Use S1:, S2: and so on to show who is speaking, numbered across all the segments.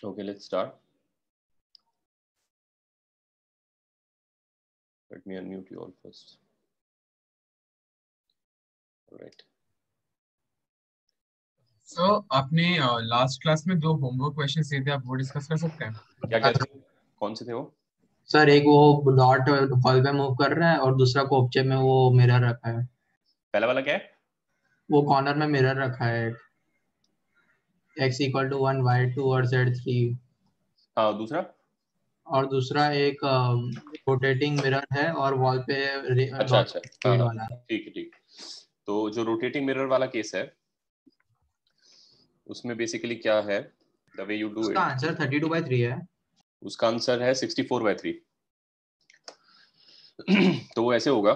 S1: Okay, let's start. Let me unmute you all first. All right.
S2: So आपने last class में दो homework question दिए थे, आप वो डिस्कस कर सकते हैं?
S1: क्या क्या थे? कौन से थे वो?
S3: सर एक वो डॉट वॉल पे मूव कर रहा है और दूसरा कोपचे में वो मिरर रखा है।
S1: पहला वाला क्या है?
S3: वो कॉर्नर में मिरर रखा है, x = 1 y 2 और z 3।
S1: हाँ, दूसरा?
S3: और दूसरा एक रोटेटिंग मिरर है और वॉल पे
S1: अच्छा अच्छा, हाँ
S3: शेड
S1: हाँ,
S3: वाला।
S1: ठीक है ठीक। तो जो रोटेटिंग मिरर वाला केस है उसमें बेसिकली क्या है, द वे यू डू
S3: उसका
S1: इट,
S3: आंसर 32/3 है।
S1: उसका आंसर है 64/3। तो वो ऐसे होगा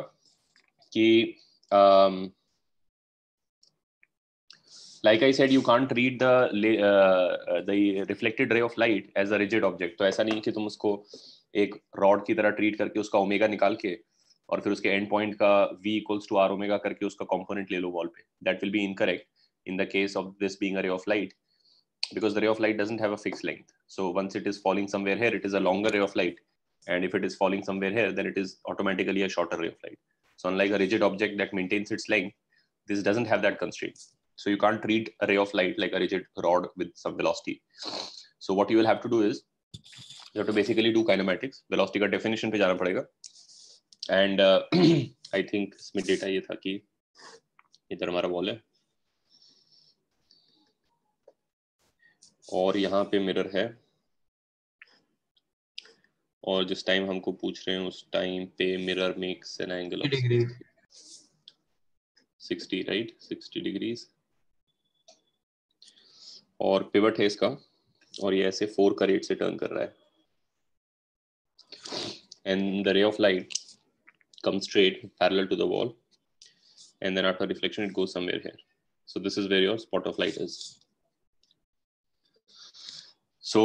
S1: कि like I said, you can't read the reflected ray of light as a rigid object. तो ऐसा नहीं कि तुम उसको एक रॉड की तरह ट्रीट करके उसका ओमेगा निकाल के और फिर उसके एंड पॉइंट का v = r ओमेगा करके उसका कंपोनेंट ले लो वॉल पे. That will be incorrect in the case of this being a ray of light, because the ray of light doesn't have a fixed length. So once it is falling somewhere here, it is a longer ray of light, and if it is falling somewhere here, then it is automatically a shorter ray of light. So unlike a rigid object that maintains its length, this doesn't have that constraint. So you can't treat a ray of light like a rigid rod with some velocity. So what you will have to do is you have to basically do kinematics. Velocity का definition पे जाना पड़ेगा. And I think इसमें data ये था कि इधर हमारा बॉल है और यहाँ पे मिरर है, और जिस टाइम हमको पूछ रहे हैं उस टाइम पे mirror makes an angle of 60, right, 60 degrees, और पिवट है इसका, और ये ऐसे 4 का रेट से टर्न कर रहा है, and the ray of light comes straight parallel to the wall, and then after reflection it goes somewhere here. So this is where your spot of light is. So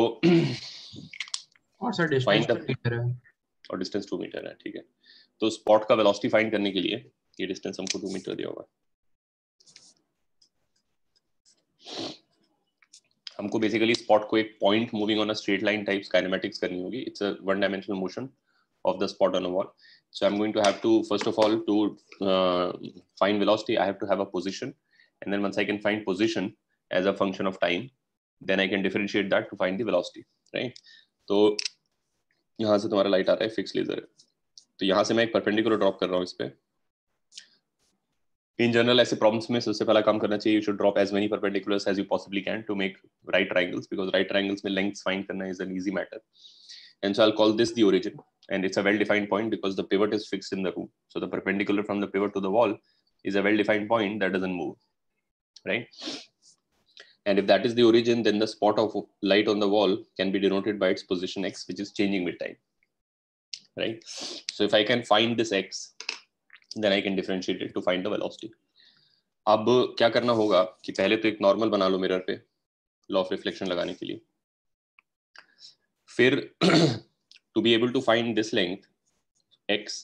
S3: और sir distance 2 metre है
S1: और distance 2 metre है, ठीक है। तो spot का velocity find करने के लिए ये डिस्टेंस हमको 2 मीटर दिया होगा। हमको बेसिकली स्पॉट को एक point moving on a straight line types kinematics करनी होगी। It's a one dimensional motion of the spot on a wall. So I'm going to have to, first of all, to find velocity, I have to have a position, and then once I can find position as a function of time, then I can differentiate that to find the velocity, right? तो यहाँ से तुम्हारा light आ रहा है, fix laser है, तो यहाँ से मैं एक परपेंडिकुलर ड्रॉप कर रहा हूँ इस पे। In general, ऐसे प्रॉब्लम्स में सबसे पहला काम करना चाहिए, you should drop as many perpendiculars as you possibly can to make right triangles, because right triangles में lengths find करना is an easy matter. And so I'll call this the origin, and it's a well-defined point because the pivot is fixed in the room. So the perpendicular from the pivot to the wall is a well-defined point that doesn't move, right? And if that is the origin, then the spot of light on the wall can be denoted by its position x, which is changing with time, right? So if I can find this x, then I can differentiate it to find the velocity. अब क्या करना होगा कि पहले तो एक normal बना लो mirror पे लॉ ऑफ रिफ्लेक्शन लगाने के लिए, फिर to be able to find this length x,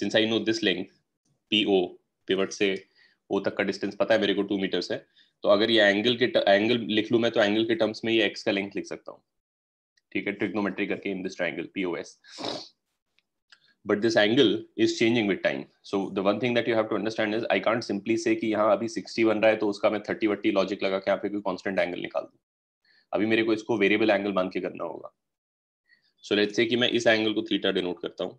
S1: since I know this length PO, pivot से O तक का डिस्टेंस पता है मेरे को 2 मीटर्स है, तो अगर ये एंगल लिख लूं मैं, तो एंगल के टर्म्स में ये x का लेंथ लिख सकता हूँ, ठीक है, ट्रिग्नोमेट्री करके in this triangle POS. But this angle is changing with time. So the one thing that you have to understand is I can't simply say कि यहाँ अभी 60 बन रहा है तो उसका मैं 30 लॉजिक लगा के यहाँ पे कोई कांस्टेंट एंगल निकाल दूं। अभी मेरे को इसको वेरिएबल एंगल मान के करना होगा। So let's say कि मैं इस एंगल को थीटा डिनोट करता हूँ,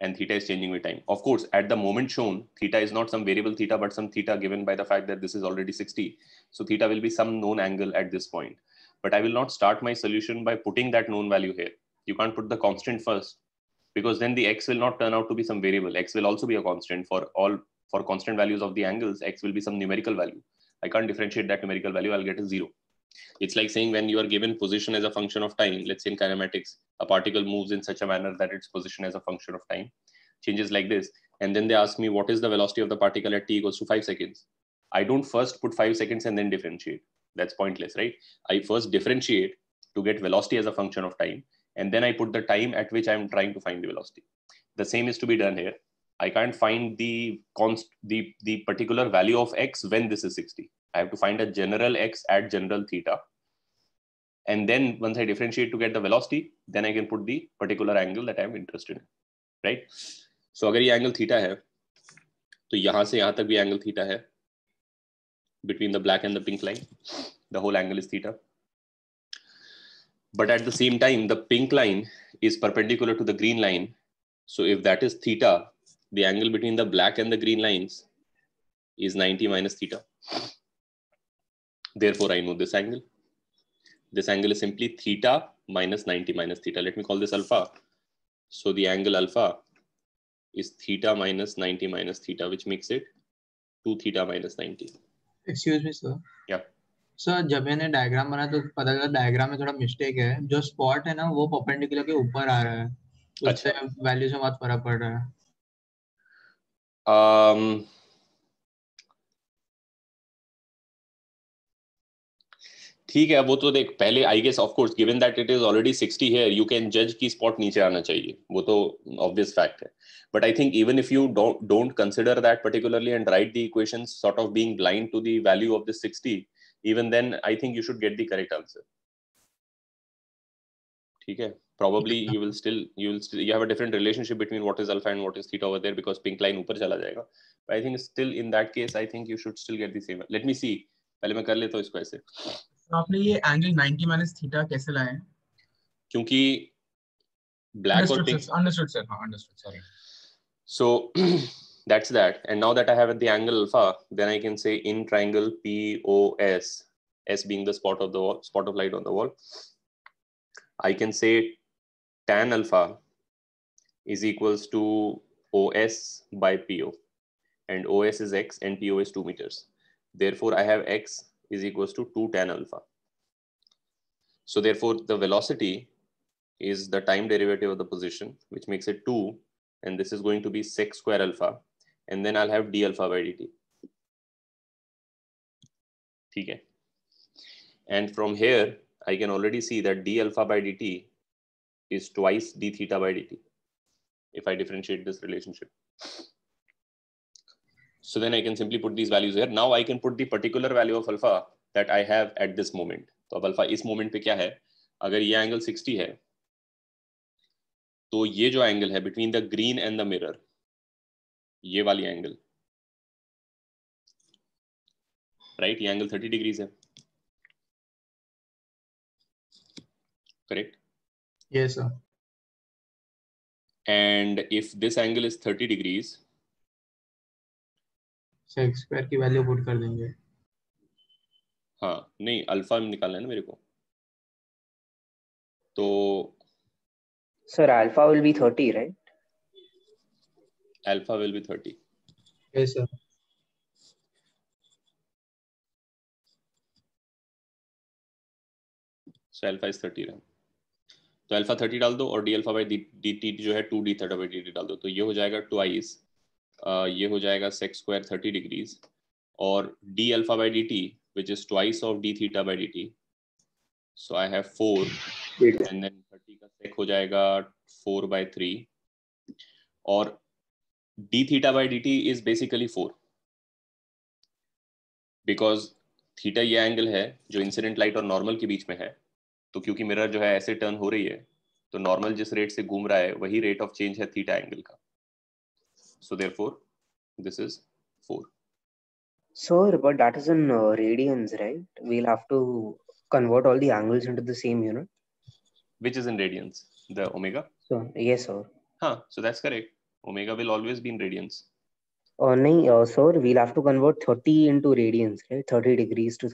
S1: and theta is changing with time. Of course, at the moment shown, theta is not some variable theta, but some theta given by the fact that this is already 60. So theta will be some known angle at this point. But I will not start my solution by putting that known value here. You can't put the constant first, because then the x will not turn out to be some variable. X will also be a constant for constant values of the angles. X will be some numerical value. I can't differentiate that numerical value. I'll get a 0. It's like saying when you are given position as a function of time, let's say in kinematics, a particle moves in such a manner that its position as a function of time changes like this. And then they ask me, what is the velocity of the particle at t = 5 seconds? I don't first put 5 seconds and then differentiate. That's pointless, right? I first differentiate to get velocity as a function of time, and then I put the time at which I'm trying to find the velocity. The same is to be done here. I can't find the particular value of x when this is 60. I have to find a general x at general theta. And then once I differentiate to get the velocity, then I can put the particular angle that I am interested in, right? So अगर ये angle theta है, तो यहाँ से यहाँ तक भी angle theta है. Between the black and the pink line, the whole angle is theta. But at the same time, the pink line is perpendicular to the green line. So if that is theta, the angle between the black and the green lines is 90 minus theta. Therefore, I know this angle. This angle is simply theta minus 90 minus theta. Let me call this alpha. So the angle alpha is theta minus 90 minus theta, which makes it 2 theta minus 90.
S3: Excuse me, sir.
S1: Yeah.
S3: Sir जब मैंने diagram बनाया तो पता चला diagram में थोड़ा mistake है. जो स्पॉट है ना वो परपेंडिकुलर के ऊपर आ रहा है, उससे वैल्यूज में बहुत फर्क पड़ रहा है.
S1: ठीक है, वो तो देख पहले I guess of course given that it is already 60 here you can जज की स्पॉट नीचे आना चाहिए, वो तो ऑब्वियस फैक्ट है. But I think even if you don't consider that particularly and right the equations sort of being blind to the value of this 60, even then I think you should get the correct answer. ठीक है, probably you have a different relationship between what is alpha and what is theta over there because pink line ऊपर चला जाएगा. But I think still in that case I think you should still get the same. Let me see, पहले मैं कर लेता हूँ इसको ऐसे.
S2: तो आपने ये एंगल 90 माइनस थीटा कैसे लाए?
S1: क्योंकि black और pink.
S2: Understood sir. Understood. Sorry.
S1: So that's that. And now that I have the angle alpha, then I can say in triangle POS, S being the spot of light on the wall, I can say tan alpha is equals to OS by PO, and OS is x and PO is 2 meters. Therefore, I have x is equals to 2 tan alpha. So therefore, the velocity is the time derivative of the position, which makes it 2, and this is going to be sec square alpha, and then I'll have d alpha by dt. Okay. And from here, I can already see that d alpha by dt is twice d theta by dt if I differentiate this relationship. So then I can simply put these values here. Now I can put the particular value of alpha that I have at this moment. तो अब alpha इस moment पे क्या है? अगर ये angle 60 है, तो ये जो angle है between the green and the mirror, ये वाली angle, right? ये angle 30 degrees है. Correct?
S3: Yes sir.
S1: And if this angle is 30 degrees,
S3: sec square की वैल्यू पुट कर देंगे.
S1: हाँ नहीं, अल्फा निकालना है ना मेरे को. तो
S4: sir alpha will be 30, right?
S1: Alpha will be 30.
S3: Yes sir.
S1: So alpha is 30 रहा. तो अल्फा 30 डाल दो और D alpha by D T जो है 2d थीटा बाई dt डाल दो. तो ये हो जाएगा ट्वाइस, ये हो जाएगा sec square 30 degrees, और d alpha by dt which is twice of d theta by dt. So I have 4 and then 30 का sec हो जाएगा 4 by 3, और d theta by dt is basically 4 because theta ये angle है जो incident light और normal के बीच में है. तो क्योंकि मिरर जो है ऐसे टर्न हो रही है, तो नॉर्मल जिस रेट से घूम रहा है वही रेट ऑफ चेंज है थीटा एंगल का. So therefore this is 4.
S4: Sir, but that is in radians, right? We'll have to convert all the angles into the same unit.
S1: Which is in radians? The omega?
S4: So yes sir.
S1: So that's correct. Omega will always be in radians.
S4: No, sir, we'll have to convert 30 into radians, right? 30 degrees to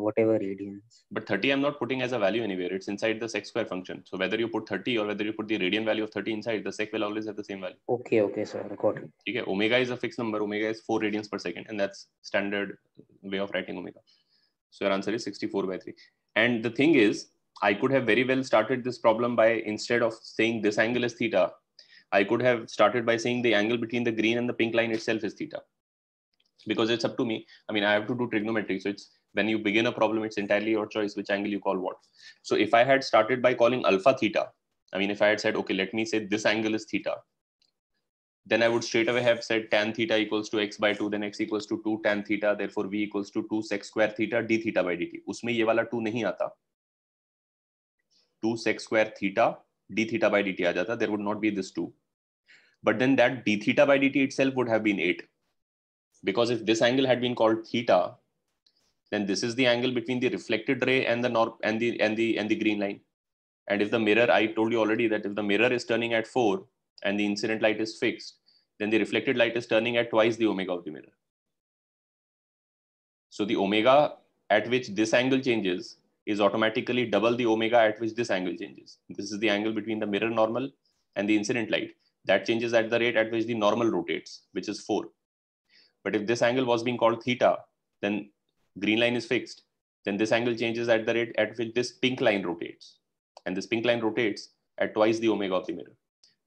S4: whatever radians.
S1: But 30 I'm not putting as a value anywhere. It's inside the sec square function. So whether you put 30 or whether you put the radian value of 30 inside, the sec will always have the same value.
S4: Okay, sir, got it.
S1: Okay, omega is a fixed number. Omega is 4 radians per second, and that's standard way of writing omega. So your answer is 64 by 3. And the thing is, I could have very well started this problem by, instead of saying this angle is theta, I could have started by saying the angle between the green and the pink line itself is theta. Because it's up to me. I mean, I have to do trigonometry. So it's, when you begin a problem, it's entirely your choice which angle you call what. So if I had started by calling alpha theta, I mean, if I had said, okay, let me say this angle is theta, then I would straight away have said tan theta equals to x by 2, then x equals to 2 tan theta, therefore v equals to 2 sec square theta d theta by dt. उसमें ये वाला 2 नहीं आता, 2 sec square theta d theta by dt आ जाता, there would not be this 2. But then that d theta by dt itself would have been 8. Because if this angle had been called theta, then this is the angle between the reflected ray and the green line. And if the mirror, I told you already that if the mirror is turning at 4 and the incident light is fixed, then the reflected light is turning at twice the omega of the mirror. So the omega at which this angle changes is automatically double the omega at which this angle changes. This is the angle between the mirror normal and the incident light. That changes at the rate at which the normal rotates, which is 4. But if this angle was being called theta, then green line is fixed. Then this angle changes at the rate at which this pink line rotates. And this pink line rotates at twice the omega of the mirror.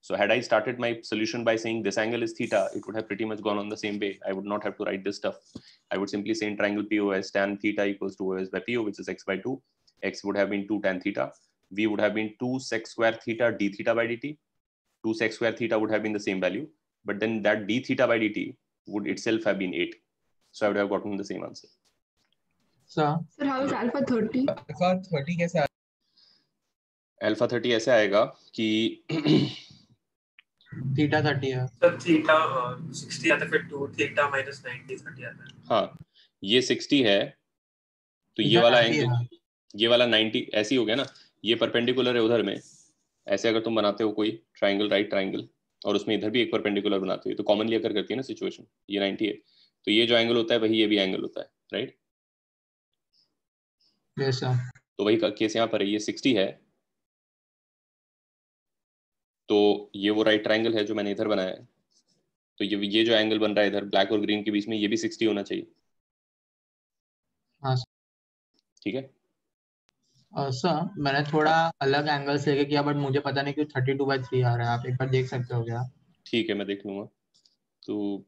S1: So had I started my solution by saying this angle is theta, it would have pretty much gone on the same way. I would not have to write this stuff. I would simply say in triangle POS, tan theta equals to OS by PO, which is x by 2. X would have been 2 tan theta. V would have been 2 sec square theta d theta by dt. 2 sec square theta would have been the same value. But then that d theta by dt would itself have been 8. So I would have gotten the same answer.
S3: Sir,
S5: how is alpha 30?
S2: Alpha 30 कैसे
S1: Alpha 30 ऐसे आएगा कि
S3: theta 30 है
S6: sir theta 60 आता है, फिर 2 theta minus 90 30 आता है।
S1: हाँ, ये 60 है तो ये वाला एंगल, ये वाला 90 ऐसे ही हो गया ना, ये परपेंडिकुलर है उधर में। ऐसे अगर तुम बनाते हो कोई ट्राइंगल, राइट ट्राइंगल, और उसमें इधर भी एक परपेंडिकुलर बनाते हो तो कॉमनली अगर करती है ना सिचुएशन, ये 90 है तो ये जो एंगल होता है वही ये भी एंगल होता है, राइट?
S3: Yes sir.
S1: तो वही केस यहाँ पर है, ये 60 है तो ये वो राइट ट्राइंगल है जो मैंने इधर बनाया है, तो ये जो एंगल बन रहा है इधर ब्लैक और ग्रीन के बीच में, ये भी 60 होना चाहिए।
S3: हाँ
S1: ठीक है
S3: सर, मैंने थोड़ा अलग एंगल से लेके किया बट मुझे पता नहीं क्यों 32/3 आ रहा है। आप एक बार देख सकते हो क्या?
S1: ठीक है, मैं देख लूंगा, तो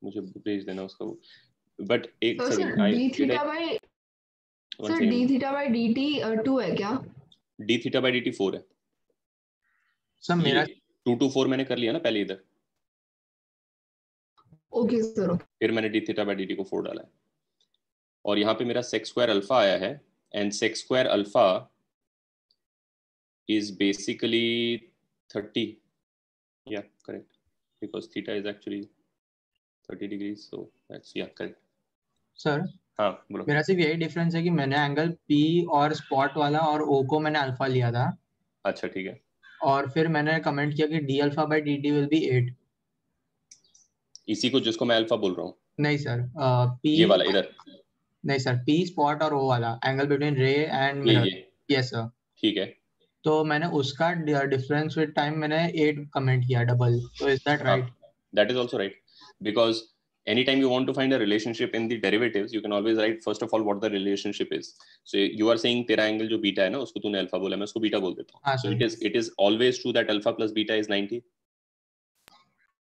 S1: मुझे भेज देना उसका वो। बट एक second,
S5: D theta by dt 2 है क्या?
S1: डी थीटा बाय dt 4 है
S3: सर। मेरा
S1: 2 to 4 मैंने कर लिया ना पहले इधर।
S5: Okay sir.
S1: फिर मैंने डी थीटा बाय dt को 4 डाला है और यहाँ पे मेरा सेक स्क्वायर अल्फा आया है, and sec square alpha is basically 30, या correct, because theta is actually 30 degrees, so that's yeah correct.
S3: Sir
S1: हाँ बोलो।
S3: मेरा सिर्फ यही डिफरेंस है कि मैंने एंगल P और स्पॉट वाला और O को मैंने अल्फा लिया था।
S1: अच्छा ठीक है,
S3: और फिर मैंने कमेंट किया कि d alpha by dt will be 8।
S1: इसी को जिसको मैं अल्फा बोल रहा हूँ।
S3: नहीं सर, P
S1: ये वाला इधर।
S3: नहीं सर, P स्पॉट और O वाला एंगल बिटवीन रे एंड मिरर। Yes sir.
S1: ठीक है,
S3: तो मैंने उसका डिफरेंस विद टाइम मैंने 8 कमेंट किया डबल। तो is that right?
S1: That is also right, because anytime you want to find a relationship in the derivatives, you can always write first of all what the relationship is. So you are saying तेरा angle जो beta है ना, उसको तूने alpha बोला, मैं उसको beta बोल देता हूँ। So it is always true that alpha plus beta is 90.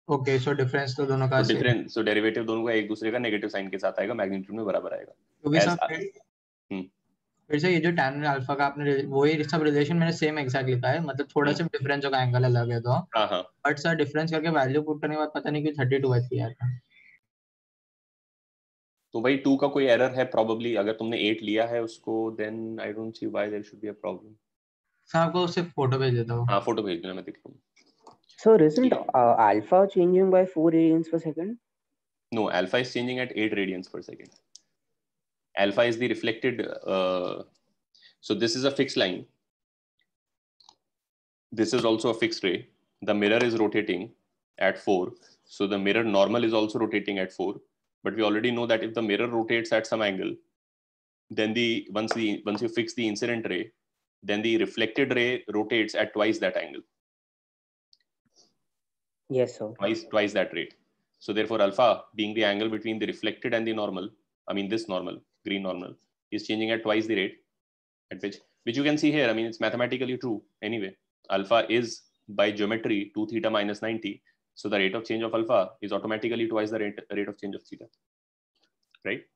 S3: Okay, so difference तो दोनों का
S1: डिफरेंस, सो डेरिवेटिव दोनों का एक दूसरे का नेगेटिव साइन के साथ आएगा, मैग्नीट्यूड में बराबर आएगा।
S3: क्योंकि सर फिर से ये जो tan अल्फा का आपने वही सब रिलेशन मैंने सेम एग्जैक्ट लिखा है, मतलब थोड़ा सा डिफरेंस होगा, एंगल अलग है तो।
S1: हाँ
S3: बट सर डिफरेंस करके वैल्यू पुट करने के बाद पता नहीं क्यों 32/3 आ रहा है।
S1: तो भाई 2 का कोई एरर है प्रोबेबली, अगर तुमने 8 लिया है उसको, then I don't see why there should be a problem.
S3: Sir आपको उससे फोटो भेज देता हूं।
S1: हाँ फोटो भेज देना, मैं देख लूंगा।
S4: So isn't alpha changing by 4 radians per second?
S1: No, alpha is changing at 8 radians per second. Alpha is the reflected, so this is a fixed line. This is also a fixed ray. The mirror is rotating at 4. So the mirror normal is also rotating at 4. But we already know that if the mirror rotates at some angle, then once you fix the incident ray, then the reflected ray rotates at twice that angle.
S4: Yes, sir.
S1: Twice that rate. So therefore alpha being the angle between the reflected and the normal, I mean this normal, green normal, is changing at twice the rate at which you can see here. I mean it's mathematically true anyway. Alpha is by geometry 2 theta minus 90. So the rate of change of alpha is automatically twice the rate of change of theta, right?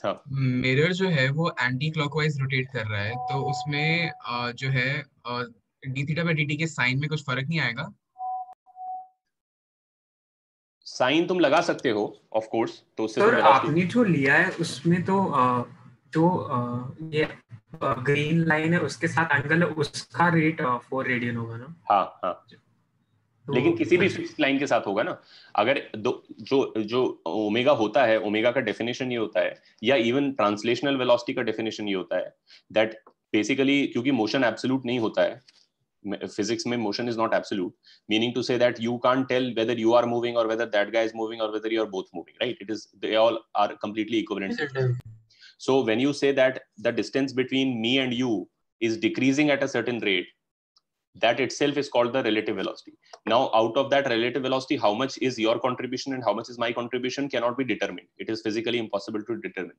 S1: हाँ,
S2: mirror जो है वो anti clockwise rotate कर रहा है, तो उसमें जो है डी थीटा बाय dt के साइन में कुछ फर्क नहीं आएगा?
S1: साइन तुम लगा सकते हो ऑफ कोर्स, तो उससे तुम
S6: सर
S1: वेलोसिटी
S6: आपने जो लिया है उसमें तो ये ग्रीन लाइन है उसके साथ एंगल है, उसका रेट 4 रेडियन होगा ना?
S1: हाँ हाँ,
S6: तो
S1: लेकिन किसी भी फिक्स्ड लाइन के साथ होगा ना। अगर दो जो जो ओमेगा होता है, ओमेगा का डेफिनेशन ये होता है, या इवन ट्रांसलेशनल वेलोसिटी का डेफिनेशन ये होता है दैट बेसिकली, क्योंकि मोशन एब्सोल्यूट नहीं होता है physics में, motion is not absolute, meaning to say that you can't tell whether you are moving or whether that guy is moving or whether you are both moving, right? It is, they all are completely equivalent. So when you say that the distance between me and you is decreasing at a certain rate, that itself is called the relative velocity. Now out of that relative velocity, how much is your contribution and how much is my contribution cannot be determined. It is physically impossible to determine.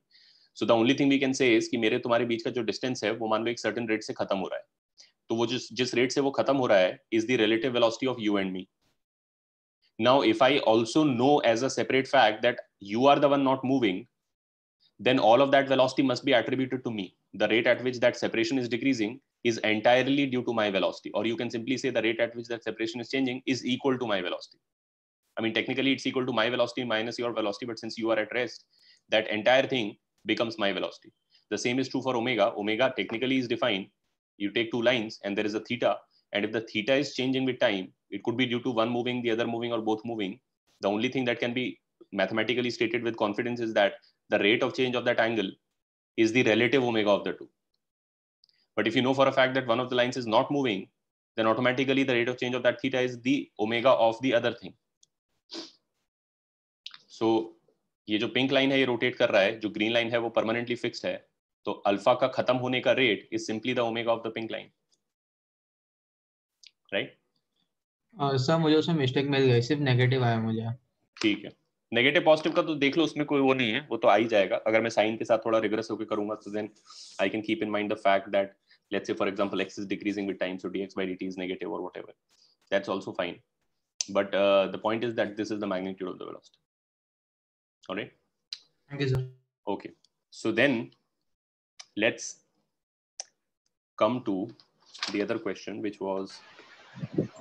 S1: So the only thing we can say is कि मेरे तुम्हारे बीच का जो distance है वो मान लो एक certain rate से खत्म हो रहा है, तो वो जिस रेट से वो खत्म हो रहा है is the relative velocity of you and me. Now if I also know as a separate fact that you are the one not moving, then all of that velocity must be attributed to me. The rate at which that separation is decreasing is entirely due to my velocity, or you can simply say the rate at which that separation is changing is equal to my velocity. I mean, technically it's equal to my velocity minus your velocity, but since you are at rest, that entire thing becomes my velocity. The same is true for omega. Omega technically is defined, you take two lines and there is a theta, and if the theta is changing with time, it could be due to one moving, the other moving, or both moving. The only thing that can be mathematically stated with confidence is that the rate of change of that angle is the relative omega of the two. But if you know for a fact that one of the lines is not moving, then automatically the rate of change of that theta is the omega of the other thing. So ये जो pink line है ये rotate कर रहा है, जो green line है वो परमानेंटली फिक्स्ड है, तो अल्फा का खत्म होने का rate is simply the omega of the pink line, right?
S3: Sir मुझे उसमें मिस्टेक मिल गई, सिर्फ नेगेटिव आया मुझे।
S1: ठीक है, नेगेटिव पॉजिटिव का तो देख लो, उसमें कोई वो नहीं है, वो तो आ ही जाएगा। अगर मैं साइन के साथ थोड़ा रिग्रेस होकर करूंगा तो then I can keep in mind the fact that let's say for example x is decreasing with time, so dx by dt is negative or whatever, that's also fine. But the point is that this is the magnitude of the velocity. All right,
S3: thank you sir.
S1: okay, so then let's come to the other question, which was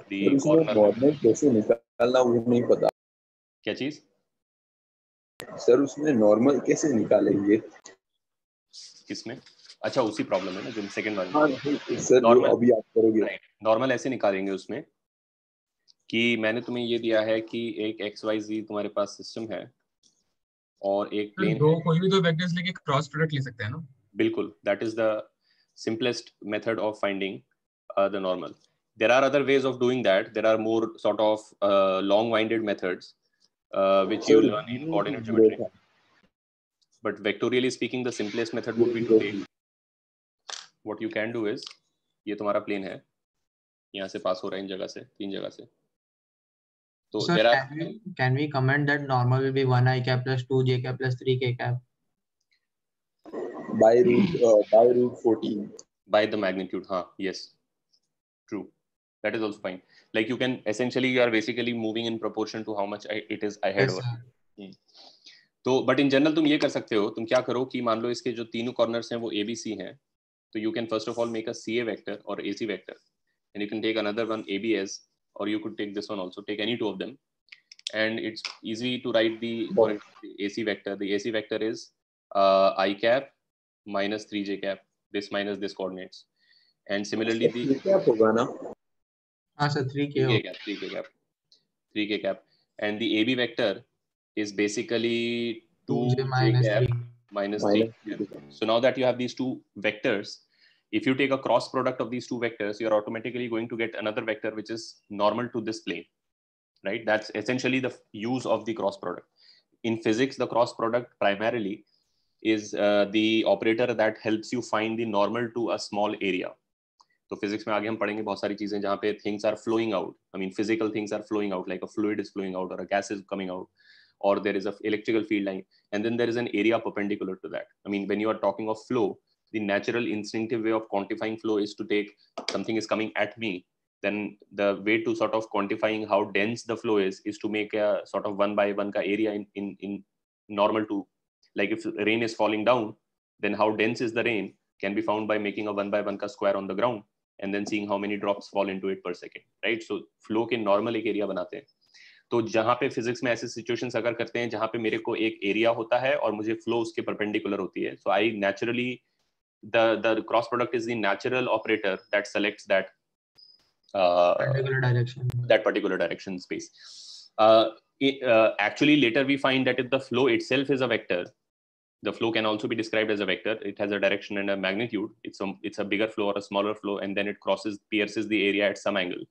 S1: the corner.
S7: Normal कैसे निकालना वो नहीं पता।
S1: क्या चीज
S7: sir उसमें normal कैसे निकालेंगे?
S1: किसमें? अच्छा, उसी प्रॉब्लम है ना जो सेकंड वाले।
S7: हाँ सर,
S1: Normal.
S7: अभी आप करोगे।
S1: राइट, नॉर्मल ऐसे निकालेंगे उसमें कि मैंने तुम्हें ये दिया है कि एक XYZ तुम्हारे पास सिस्टम है और एक
S2: तो
S1: प्लेन
S2: दो
S1: है।
S2: कोई भी दो वेक्टर्स लेके क्रॉस प्रोडक्ट ले सकते हैं ना?
S1: बिल्कुल, that is the simplest method of finding the normal. There are other ways of doing that. There are more sort of long-winded methods which you will learn in coordinate geometry. But vectorially speaking, the simplest method would be to take, what you can do is, ये तुम्हारा plane है, यहाँ से पास हो रहा है इन जगह से, तीन जगह से, तो
S3: Sir,
S1: there are,
S3: can we comment that normal will be 1 I cap plus 2 j cap plus 3 k cap
S7: by root 14
S1: by the magnitude, हाँ, yes, true, that is also fine. Like you can essentially, you are basically moving in proportion to how much it is ahead.
S3: Yes,
S1: over. तो but in general तुम ये कर सकते हो, तुम क्या करो कि मान लो इसके जो तीनों कॉर्नर्स हैं वो ABC हैं, तो you can first of all make a CA vector or AC vector, and you can take another one ABS, or you could take this one also, take any two of them, and it's easy to write the AC vector. The AC vector is I cap minus 3j cap, this minus this coordinates, and similarly the
S7: क्या होगा ना?
S3: हाँ sir
S1: 3k cap, and the AB vector is basically 2j
S3: minus
S1: cap
S3: 3.
S1: minus 3 cap. So now that you have these two vectors, if you take a cross product of these two vectors, you're automatically going to get another vector which is normal to this plane, right? That's essentially the use of the cross product. In physics, the cross product primarily is the operator that helps you find the normal to a small area. तो physics में आगे हम पढ़ेंगे बहुत सारी चीजें जहाँ पे things are flowing out, I mean physical things are flowing out, like a fluid is flowing out और a gas is coming out, or there is a electrical field line, and then there is an area perpendicular to that. I mean, when you are talking of flow, the natural instinctive way of quantifying flow is to take something is coming at me, then the way to sort of quantifying how dense the flow is to make a sort of 1 by 1 ka area in normal to, like if rain is falling down, then how dense is the rain can be found by making a 1 by 1 ka square on the ground. and then seeing how many drops fall into it per second, right? So flow के normal एक area बनाते हैं. तो जहाँ पे physics में ऐसे situations अगर करते हैं जहाँ पे मेरे को एक एरिया होता है और मुझे फ्लो उसके परपेंडिकुलर होती है, so I naturally the cross product is the natural operator that selects that particular direction space. Actually later we find that if the flow itself is a vector, the flow can also be described as a vector. It has a direction and a magnitude. It's a bigger flow or a smaller flow, and then it pierces the area at some angle.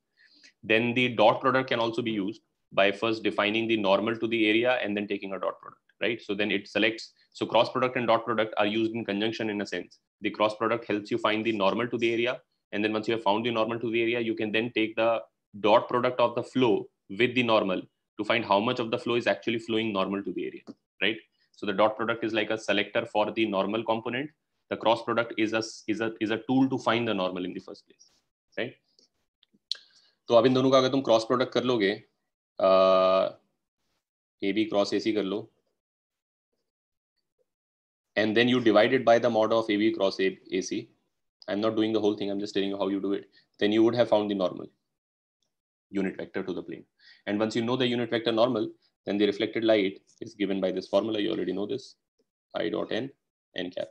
S1: Then the dot product can also be used by first defining the normal to the area and then taking a dot product, right? So then it selects, so cross product and dot product are used in conjunction in a sense. The cross product helps you find the normal to the area, and then once you have found the normal to the area, you can then take the dot product of the flow with the normal to find how much of the flow is actually flowing normal to the area, right? So the dot product is like a selector for the normal component. The cross product is a tool to find the normal in the first place, right? तो अब इन दोनों का अगर तुम cross product कर लोगे, AB cross AC कर लो, and then you divide it by the mod of AB cross AC. I'm not doing the whole thing, I'm just telling you how you do it. Then you would have found the normal unit vector to the plane. And once you know the unit vector normal, then the reflected light is given by this formula. You already know this, I dot n cap,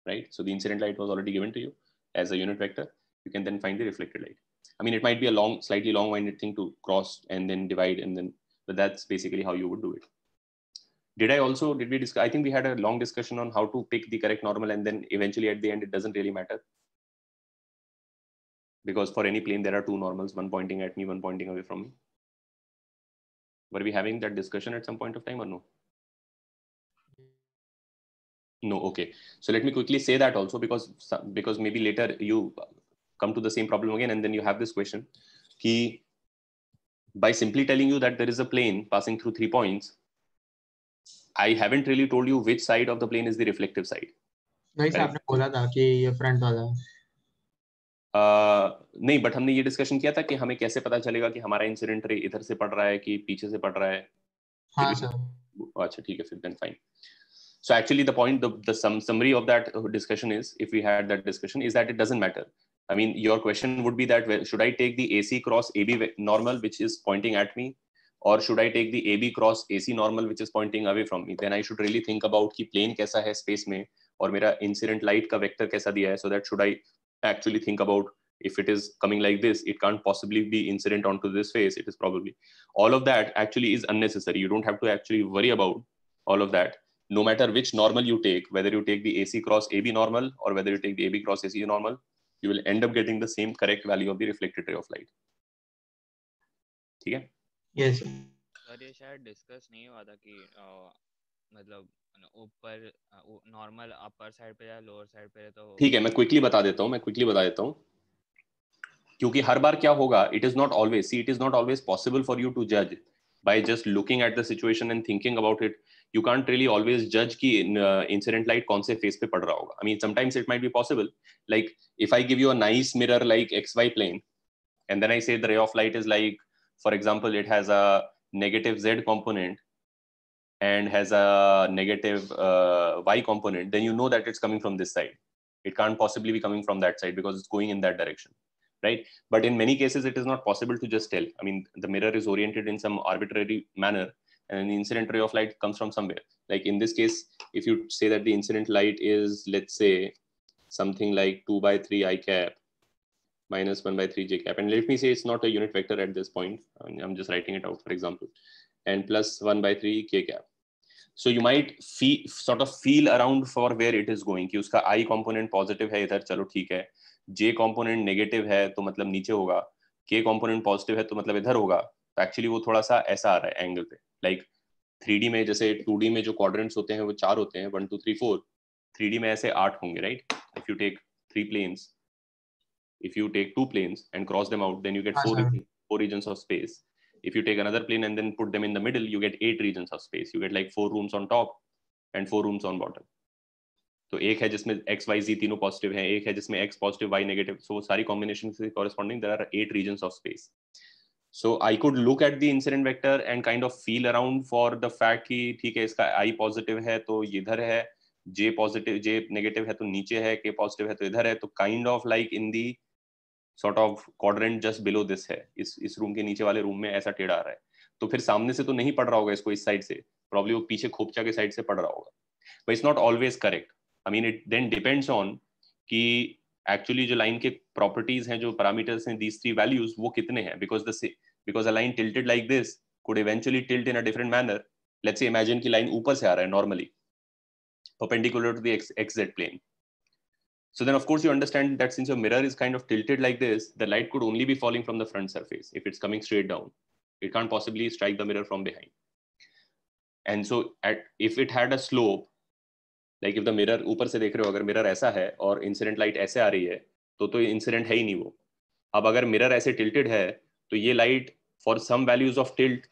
S1: right? So the incident light was already given to you as a unit vector. You can then find the reflected light. I mean, it might be a slightly long-winded thing to cross and then divide, and then, but that's basically how you would do it. Did we discuss? I think we had a long discussion on how to pick the correct normal, and then eventually at the end, it doesn't really matter. Because for any plane, there are two normals, one pointing at me, one pointing away from me. Were we having that discussion at some point of time or no? No, okay. So let me quickly say that also, because maybe later you come to the same problem again, and then you have this question. Ki, by simply telling you that there is a plane passing through 3 points, I haven't really told you which side of the plane is the reflective side.
S3: नहीं sir, आपने बोला था कि ये front वाला है.
S1: नहीं, but हमने ये डिस्कशन किया था कि हमें कैसे पता चलेगा कि हमारा इंसिडेंट रे इधर से पड़ रहा है कि पीछे से पड़ रहा है.
S3: हाँ सर.
S1: अच्छा ठीक है, फिर then fine. So actually the point, the summary of that discussion is, if we had that discussion, is that it doesn't matter. I mean, your question would be that, should I take the AC cross AB normal, which is pointing at me, or should I take the AB cross AC normal, which is pointing away from me? Then I should really think about कि plane कैसा है space में, और मेरा incident light का vector कैसा दिया है, so that should I actually think about, if it is coming like this, it can't possibly be incident onto this face, it is probably. All of that actually is unnecessary. You don't have to actually worry about all of that. No matter which normal you take, whether you take the AC cross AB normal or whether you take the AB cross AC normal, you will end up getting the same correct value of the reflected ray of light. ठीक है?
S3: Yes sir.
S8: Sir ये शायद discuss नहीं हुआ था कि मतलब ऊपर नॉर्मल अपर साइड पे या लोअर साइड पे, तो
S1: ठीक है, मैं क्विकली बता देता हूँ, क्योंकि हर बार क्या होगा, it is not always possible for you to judge by just looking at the situation and thinking about it. You can't really always judge कि incident light कौन से face पे पड़ रहा होगा. I mean, sometimes it might be possible. Like if I give you a nice mirror like XY plane, and then I say the ray of light is like, for example, it has a negative Z component and has a negative Y component, then you know that it's coming from this side. It can't possibly be coming from that side because it's going in that direction, right? But in many cases, it is not possible to just tell. I mean, the mirror is oriented in some arbitrary manner, and the incident ray of light comes from somewhere. Like in this case, if you say that the incident light is, let's say, something like 2 by 3 I cap minus 1 by 3 j cap, and let me say it's not a unit vector at this point. I'm just writing it out, for example, and plus 1 by 3 k cap. So you might sort of feel around for where it is going. कि उसका I component positive है इधर, चलो ठीक है. J component negative है तो मतलब नीचे होगा. K component positive है तो मतलब इधर होगा. तो actually वो थोड़ा सा ऐसा आ रहा है एंगल पे. Like 3D में जैसे 2D में जो quadrants होते हैं वो 4 होते हैं, 1 2 3 4. 3D में ऐसे 8 होंगे, right? If you take 3 planes, if you take 2 planes and cross them out, then you get 4 regions of space. If you take another plane and then put them in the middle, you get 8 regions of space. You get like 4 rooms on top and 4 rooms on bottom. तो एक है जिसमें x, y, z तीनों positive हैं, एक है जिसमें x positive, y negative. So सारी कॉम्बिनेशन से corresponding there are 8 regions of space. So I could look at the incident vector and kind of feel around for the fact कि ठीक है इसका I पॉजिटिव है तो इधर है, J पॉजिटिव J नेगेटिव है तो नीचे है, K पॉजिटिव है तो इधर है. तो kind of like in the sort of quadrant just below this है, इस रूम के नीचे वाले रूम में ऐसा टेढ़ा आ रहा है, तो फिर सामने से तो नहीं पड़ रहा होगा इसको इस साइड से, प्रॉब्ली वो पीछे खोपचा के साइड से पड़ रहा होगा, but it's not always correct. I mean it then depends on कि actually जो लाइन के properties हैं, जो parameters हैं, these three values वो कितने हैं, because a line tilted like this could eventually tilt in a different manner. Let's say imagine कि लाइन ऊपर से आ रहा है normally perpendicular to the xz plane. So then of course you understand that since your mirror is kind of tilted like this, the light could only be falling from the front surface if it's coming straight down. It can't possibly strike the mirror from behind. And so if it had a slope, like if the mirror ऊपर से देख रहे हो, अगर mirror ऐसा है और incident light ऐसे आ रही है, तो incident है ही नहीं वो. अब अगर mirror ऐसे tilted है, तो ये light for some values of tilt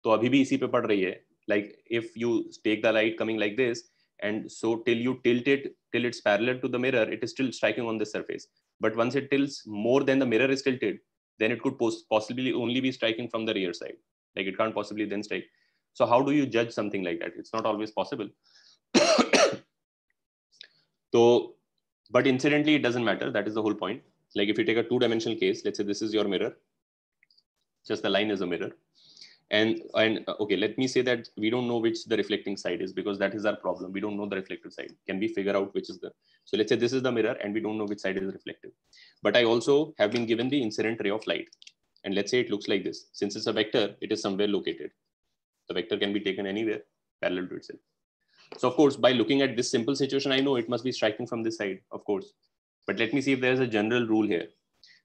S1: तो अभी भी इसी पे पड़ रही है. Like if you take the light coming like this, and so till you tilt it till it's parallel to the mirror, it is still striking on this surface. But once it tilts more than the mirror is tilted, then it could possibly only be striking from the rear side. Like it can't possibly then strike. So how do you judge something like that? It's not always possible. So, but incidentally, it doesn't matter. That is the whole point. Like if you take a two-dimensional case, let's say this is your mirror, just the line is a mirror. And okay, let me say that we don't know which the reflecting side is, because that is our problem. We don't know the reflected side. Can we figure out which is the, so let's say this is the mirror and we don't know which side is reflective. But I also have been given the incident ray of light. And let's say it looks like this. Since it's a vector, it is somewhere located. The vector can be taken anywhere parallel to itself. So of course, by looking at this simple situation, I know it must be striking from this side, of course. But let me see if there's a general rule here.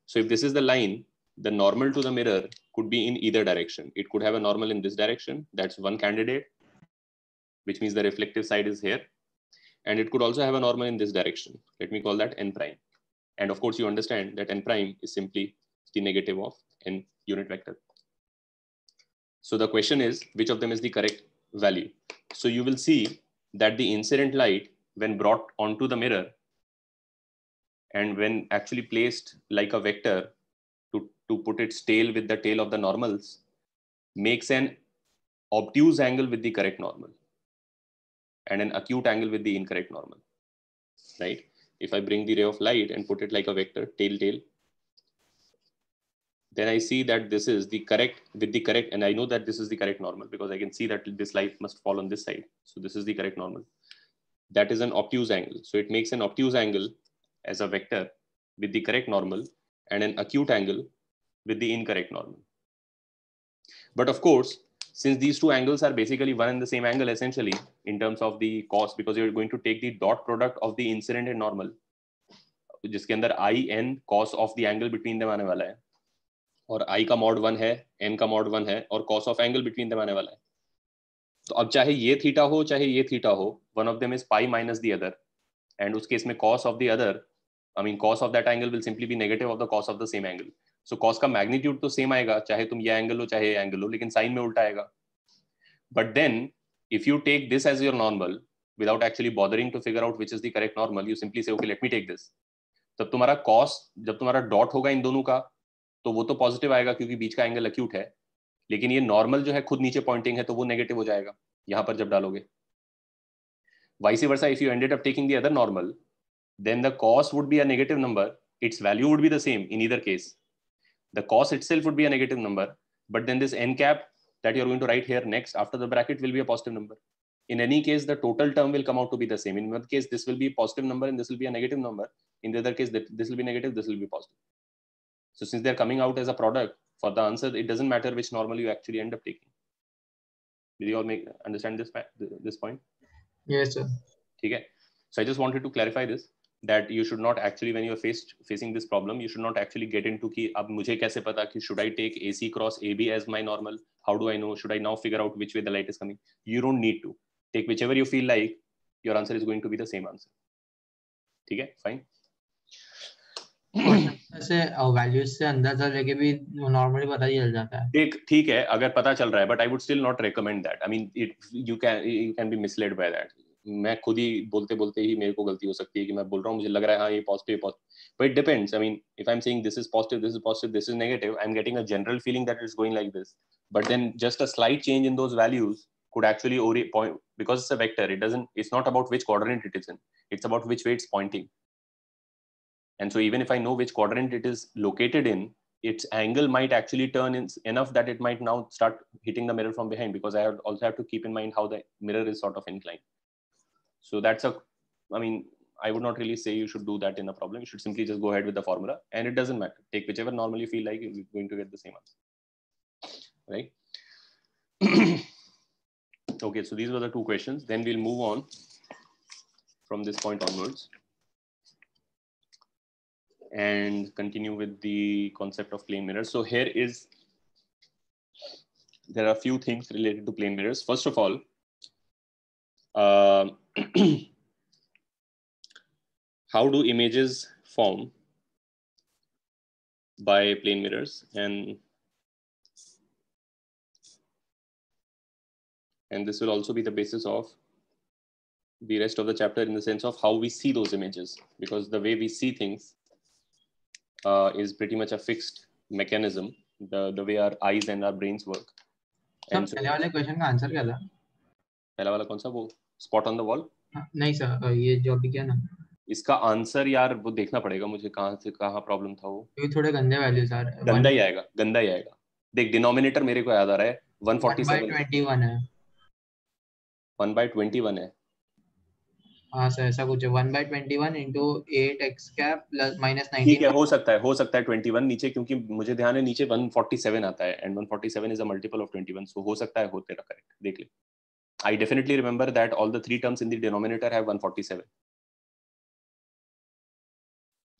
S1: So if this is the line, the normal to the mirror could be in either direction. It could have a normal in this direction. That's one candidate, which means the reflective side is here. And it could also have a normal in this direction. Let me call that n prime. And of course, you understand that n prime is simply the negative of n unit vector. So the question is, which of them is the correct value? So you will see that the incident light, when brought onto the mirror and when actually placed like a vector to put its tail with the tail of the normals, makes an obtuse angle with the correct normal and an acute angle with the incorrect normal, right? If I bring the ray of light and put it like a vector, tail, tail, then I see that this is the correct with the correct, and I know that this is the correct normal because I can see that this light must fall on this side. So this is the correct normal. That is an obtuse angle. So it makes an obtuse angle as a vector with the correct normal and an acute angle with the incorrect normal. But of course, since these two angles are basically one and the same angle essentially in terms of the cos, because you're going to take the dot product of the incident and normal, जिसके अंदर I n cos of the angle between them आने वाला है, और I का mod 1 है, n का mod 1 है, और cos of angle between them आने वाला है. तो अब चाहे ये थीटा हो चाहे ये थीटा हो, one of them is pi minus the other, and उस केस में cos of the other, I mean cos of that angle will simply be negative of the cos of the same angle. So cos का magnitude तो same आएगा, चाहे तुम ये angle हो चाहे ये angle हो, लेकिन sin में उल्टा आएगा. But then if you take this as your normal without actually bothering to figure out which is the correct normal, you simply say okay, let me take this. तब तुम्हारा cos, जब तुम्हारा dot होगा इन दोनों का, तो वो तो पॉजिटिव आएगा क्योंकि बीच का एंगल एक्यूट है, लेकिन ये नॉर्मल जो है खुद नीचे पॉइंटिंग है तो वो नेगेटिव हो जाएगा यहां पर जब डालोगे. Vice versa, if you ended up taking the other normal, then the cos would be a negative number. Its value would be the same in either case. The cos itself would be a negative number, but then this n cap that you're going to write here next after the bracket will be a positive number. In any case, the total term will come out to be the same. In one case, this will be a positive number and this will be a negative number. In the other case, this will be negative, this will be positive. So since they're coming out as a product, for the answer, it doesn't matter which normal you actually end up taking. Did you all understand this point?
S3: Yes, sir.
S1: Okay. So I just wanted to clarify this, that you should not actually, when you're facing this problem, you should not actually get into कि अब मुझे कैसे पता कि should I take AC cross AB as my normal? How do I know? Should I now figure out which way the light is coming? You don't need to. Take whichever you feel like. Your answer is going to be the same answer. ठीक है? Fine.
S3: ऐसे values से अंदाजा लेके भी normally पता ही चल जाता है.
S1: देख ठीक है अगर पता चल रहा है, but I would still not recommend that. I mean, you can be misled by that. मैं खुद ही बोलते बोलते ही मेरे को गलती हो सकती है कि मैं बोल रहा हूँ मुझे लग रहा है हाँ ये positive, but it depends. I mean, if I'm saying this is positive, this is negative, I'm getting a general feeling that it's going like this. But then just a slight change in those values could actually point, because it's a vector. It's not about which quadrant it is in. It's about which way it's pointing. And so even if I know which quadrant it is located in, its angle might actually turn in enough that it might now start hitting the mirror from behind, because I also have to keep in mind how the mirror is sort of inclined. So that's I mean, I would not really say you should do that in a problem. You should simply just go ahead with the formula, and it doesn't matter. Take whichever normal you feel like, you're going to get the same answer, right? Okay, so these were the two questions. Then we'll move on from this point onwards and continue with the concept of plane mirrors. So here there are a few things related to plane mirrors. First of all, how do images form by plane mirrors? And this will also be the basis of the rest of the chapter, in the sense of how we see those images, because the way we see things is pretty much a fixed mechanism, the way our eyes and our brains work.
S3: Sir पहले वाले question का answer क्या था?
S1: पहला वाला कौन सा, वो स्पॉट ऑन द वॉल?
S3: नहीं सर, ये जो अभी क्या ना,
S1: इसका आंसर यार वो देखना पड़ेगा मुझे, कहाँ से कहाँ प्रॉब्लम था वो।
S3: ये थोड़े गंदे वैल्यूज आ रहे हैं।
S1: गंदा ही आएगा, गंदा ही आएगा। देख डिनोमिनेटर मेरे को याद आ रहा है 147
S3: 1/21 है।
S1: 1/21 है।
S3: हाँ सर ऐसा कुछ है, 1/21 into 8x cap plus minus 19।
S1: ठीक है, हो सकता है 21 नीचे, क्योंकि मुझे ध्यान है नीचे 147 आता है, and 147 is a multiple of 21, सो हो सकता है हो तेरा करेक्ट, देख ले। I definitely remember that all the three terms in the denominator have 147.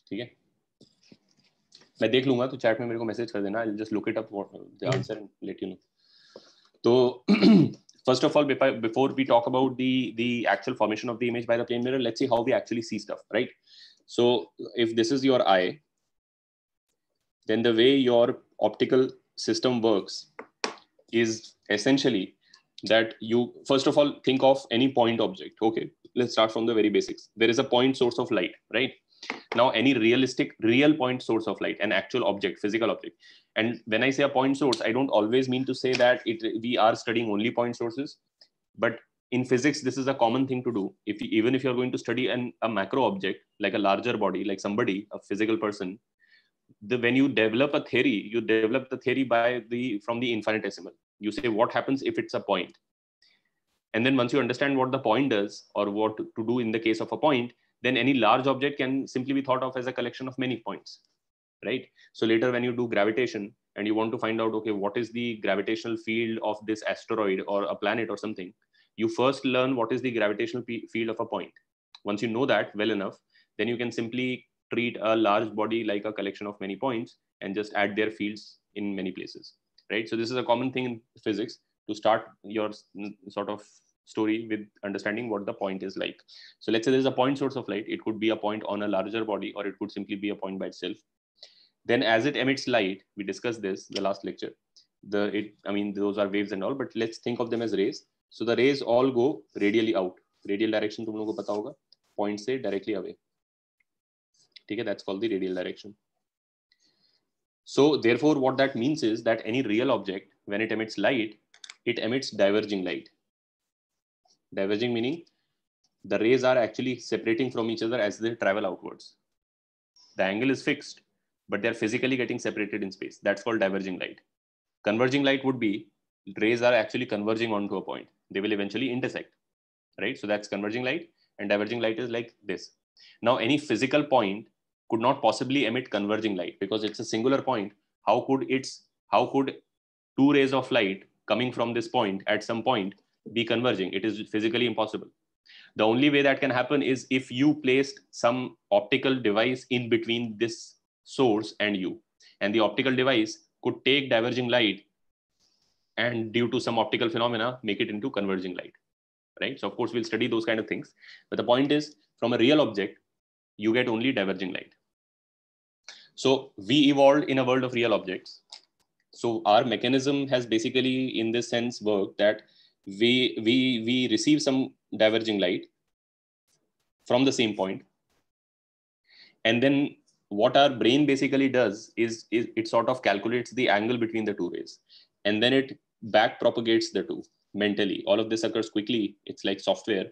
S1: ठीक है, मैं देख लूंगा, तो चैट में मेरे को मैसेज कर देना, I'll just look it up the answer and let you know. तो first of all, before we talk about the actual formation of the image by the plane mirror, let's see how we actually see stuff, right? So if this is your eye, then the way your optical system works is essentially that you first of all think of any point object. Okay, let's start from the very basics. There is a point source of light, right? Now any real point source of light, an actual object, physical object. And when I say a point source, I don't always mean to say that we are studying only point sources, but in physics this is a common thing to do. Even if you're going to study a macro object, like a larger body, like somebody, a physical person, when you develop a theory, you develop the theory from the infinitesimal. You say what happens if it's a point, and then once you understand what the point does, or what to do in the case of a point, then any large object can simply be thought of as a collection of many points, right? So later when you do gravitation and you want to find out, okay, what is the gravitational field of this asteroid or a planet or something, you first learn what is the gravitational field of a point. Once you know that well enough, then you can simply treat a large body like a collection of many points and just add their fields in many places, right? So this is a common thing in physics, to start your sort of story with understanding what the point is like. So let's say there's a point source of light. It could be a point on a larger body, or it could simply be a point by itself. Then as it emits light, we discussed this the last lecture, I mean those are waves and all, but let's think of them as rays. So the rays all go radially out. Radial direction तुम लोगों को पता होगा, point से directly away. ठीक है, that's called the radial direction. So therefore what that means is that any real object, when it emits light, it emits diverging light. Diverging meaning the rays are actually separating from each other as they travel outwards. The angle is fixed, but they're physically getting separated in space. That's called diverging light. Converging light would be rays are actually converging onto a point. They will eventually intersect, right? So that's converging light, and diverging light is like this. Now any physical point could not possibly emit converging light, because it's a singular point. How could two rays of light coming from this point at some point be converging? It is physically impossible. The only way that can happen is if you placed some optical device in between this source and you, and the optical device could take diverging light and due to some optical phenomena make it into converging light, right? So of course we'll study those kind of things, but the point is from a real object you get only diverging light. So we evolved in a world of real objects. So our mechanism has basically in this sense worked that we receive some diverging light from the same point, and then what our brain basically does is it sort of calculates the angle between the two rays, and then it back propagates the two mentally. All of this occurs quickly. It's like software,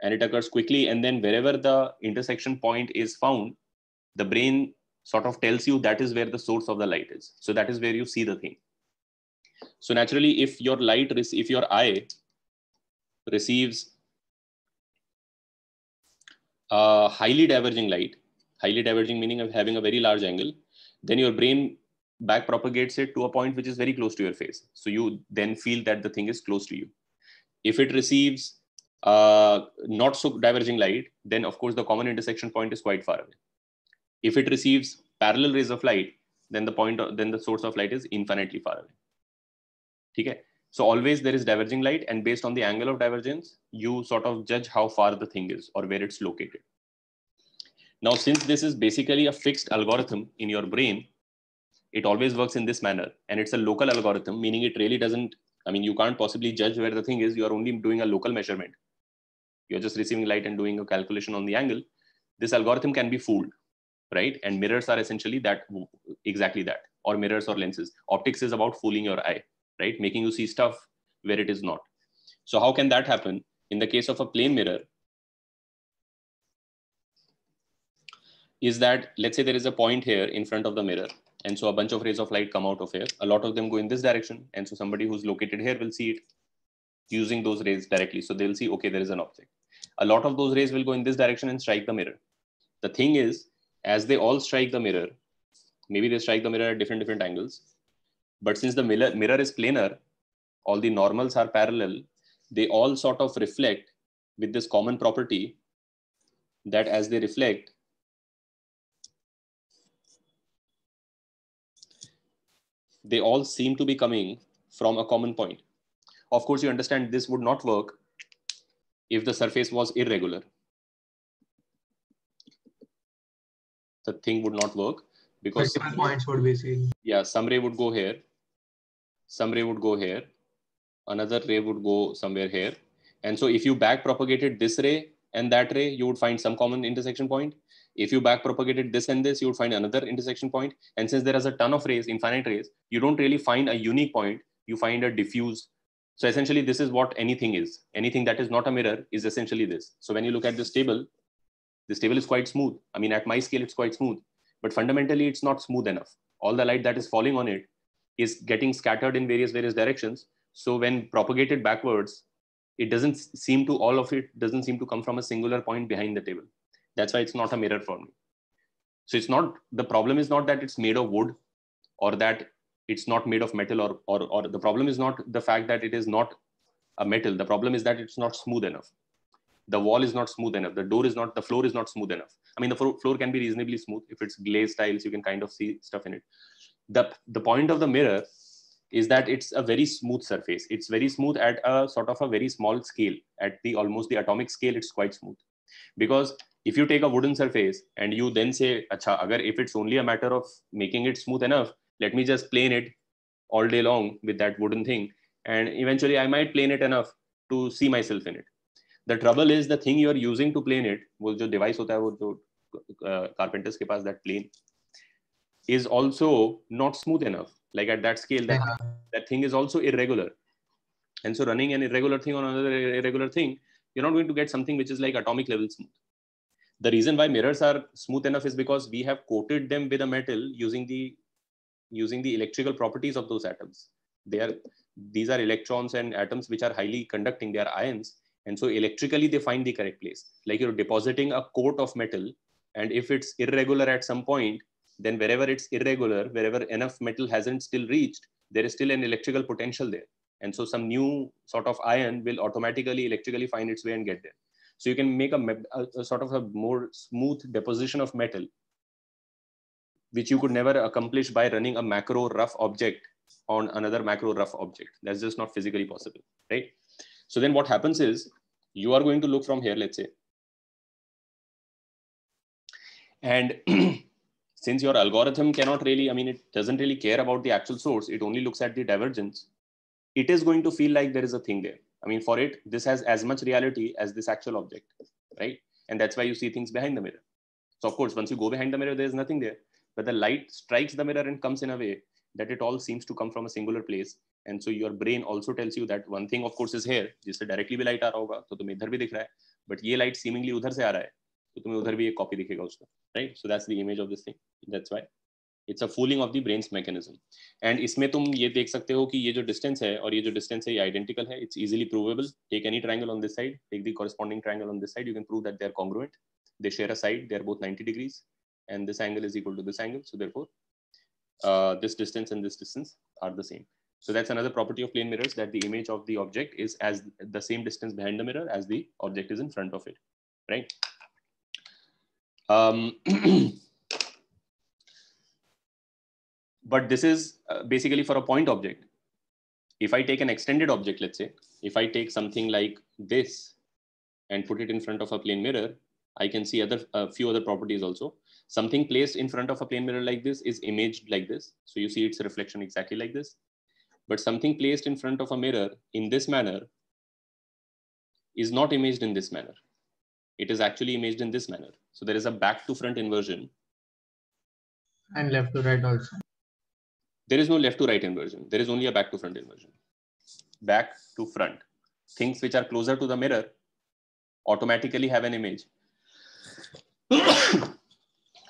S1: and it occurs quickly, and then wherever the intersection point is found, the brain sort of tells you that is where the source of the light is. So that is where you see the thing. So naturally, if your if your eye receives highly diverging light, highly diverging meaning of having a very large angle, then your brain back propagates it to a point which is very close to your face. So you then feel that the thing is close to you. If it receives not so diverging light, then of course the common intersection point is quite far away. If it receives parallel rays of light, then the source of light is infinitely far away. Okay? So always there is diverging light, and based on the angle of divergence, you sort of judge how far the thing is or where it's located. Now, since this is basically a fixed algorithm in your brain, it always works in this manner, and it's a local algorithm, meaning it really doesn't, I mean, you can't possibly judge where the thing is. You are only doing a local measurement. You're just receiving light and doing a calculation on the angle. This algorithm can be fooled, right? And mirrors are essentially that, exactly that, or mirrors or lenses. Optics is about fooling your eye, right? Making you see stuff where it is not. So how can that happen? In the case of a plane mirror, is that, let's say there is a point here in front of the mirror, and so a bunch of rays of light come out of here. A lot of them go in this direction, and so somebody who's located here will see it using those rays directly. So they'll see, okay, there is an object. A lot of those rays will go in this direction and strike the mirror. The thing is, as they all strike the mirror, maybe they strike the mirror at different angles, but since the mirror is planar, all the normals are parallel, they all sort of reflect with this common property that as they reflect, they all seem to be coming from a common point. Of course, you understand this would not work if the surface was irregular. The thing would not work because
S3: multiple points would be seen.
S1: Yeah, some ray would go here, some ray would go here, another ray would go somewhere here. And so if you back propagated this ray and that ray, you would find some common intersection point. If you back propagated this and this, you would find another intersection point. And since there is a ton of rays, infinite rays, you don't really find a unique point, you find a diffuse. So essentially this is what anything is. Anything that is not a mirror is essentially this. So when you look at this table is quite smooth. I mean, at my scale, it's quite smooth, but fundamentally it's not smooth enough. All the light that is falling on it is getting scattered in various directions. So when propagated backwards, it doesn't seem to, all of it doesn't seem to come from a singular point behind the table. That's why it's not a mirror for me. So it's not, the problem is not that it's made of wood or that it's not made of metal, or the problem is not the fact that it is not a metal. The problem is that it's not smooth enough. The wall is not smooth enough. The floor is not smooth enough. I mean, the floor can be reasonably smooth. If it's glazed tiles, you can kind of see stuff in it. The point of the mirror is that it's a very smooth surface. It's very smooth at a sort of a very small scale. At the almost the atomic scale, it's quite smooth. Because if you take a wooden surface and you then say, Acha, agar if it's only a matter of making it smooth enough, let me just plane it all day long with that wooden thing. And eventually I might plane it enough to see myself in it. The trouble is the thing you are using to plane it, वो जो device होता है, वो जो carpenters के पास, that plane is also not smooth enough. Like at that scale, that thing is also irregular. And so running an irregular thing on another irregular thing, you're not going to get something which is like atomic level smooth. The reason why mirrors are smooth enough is because we have coated them with a metal using the electrical properties of those atoms. These are electrons and atoms which are highly conducting. They are ions. And so electrically, they find the correct place. Like you're depositing a coat of metal, and if it's irregular at some point, then wherever it's irregular, wherever enough metal hasn't still reached, there is still an electrical potential there. And so some new sort of ion will automatically electrically find its way and get there. So you can make a sort of a more smooth deposition of metal, which you could never accomplish by running a macro rough object on another macro rough object. That's just not physically possible, right? So then what happens is you are going to look from here, let's say. And since your algorithm cannot really, I mean, it doesn't really care about the actual source. It only looks at the divergence. It is going to feel like there is a thing there. I mean, for it, this has as much reality as this actual object, right? And that's why you see things behind the mirror. So of course, once you go behind the mirror, there's nothing there. But the light strikes the mirror and comes in a way that it all seems to come from a singular place. And so your brain also tells you that one thing, of course, is here. जिससे directly भी light आ रहा होगा, तो तुम्हें इधर भी दिख रहा है. But ये light seemingly उधर से आ रहा है. तो तुम्हें उधर भी एक कॉपी दिखेगा उसका, right? So that's the image of this thing, that's why it's a fooling of the brains mechanism. And इसमें तुम ये देख सकते हो कि ये जो डिस्टेंस है और ये जो डिस्टेंस है ये आइडेंटिकल है. It's easily provable. Take any triangle on this side, take the corresponding triangle on this side, you can prove that they are congruent. They share a side, they are both 90 degrees, and this angle is equal to this angle. So therefore, this distance and this distance are the same. So that's another property of plane mirrors, that the image of the object is as the same distance behind the mirror as the object is in front of it, right? But this is basically for a point object. If I take an extended object, let's say, if I take something like this and put it in front of a plane mirror, I can see a few other properties also. Something placed in front of a plane mirror like this is imaged like this. So you see its reflection exactly like this. But something placed in front of a mirror in this manner is not imaged in this manner. It is actually imaged in this manner. So there is a back to front inversion.
S3: And left to right also.
S1: There is no left to right inversion. There is only a back to front inversion. Back to front. Things which are closer to the mirror automatically have an image.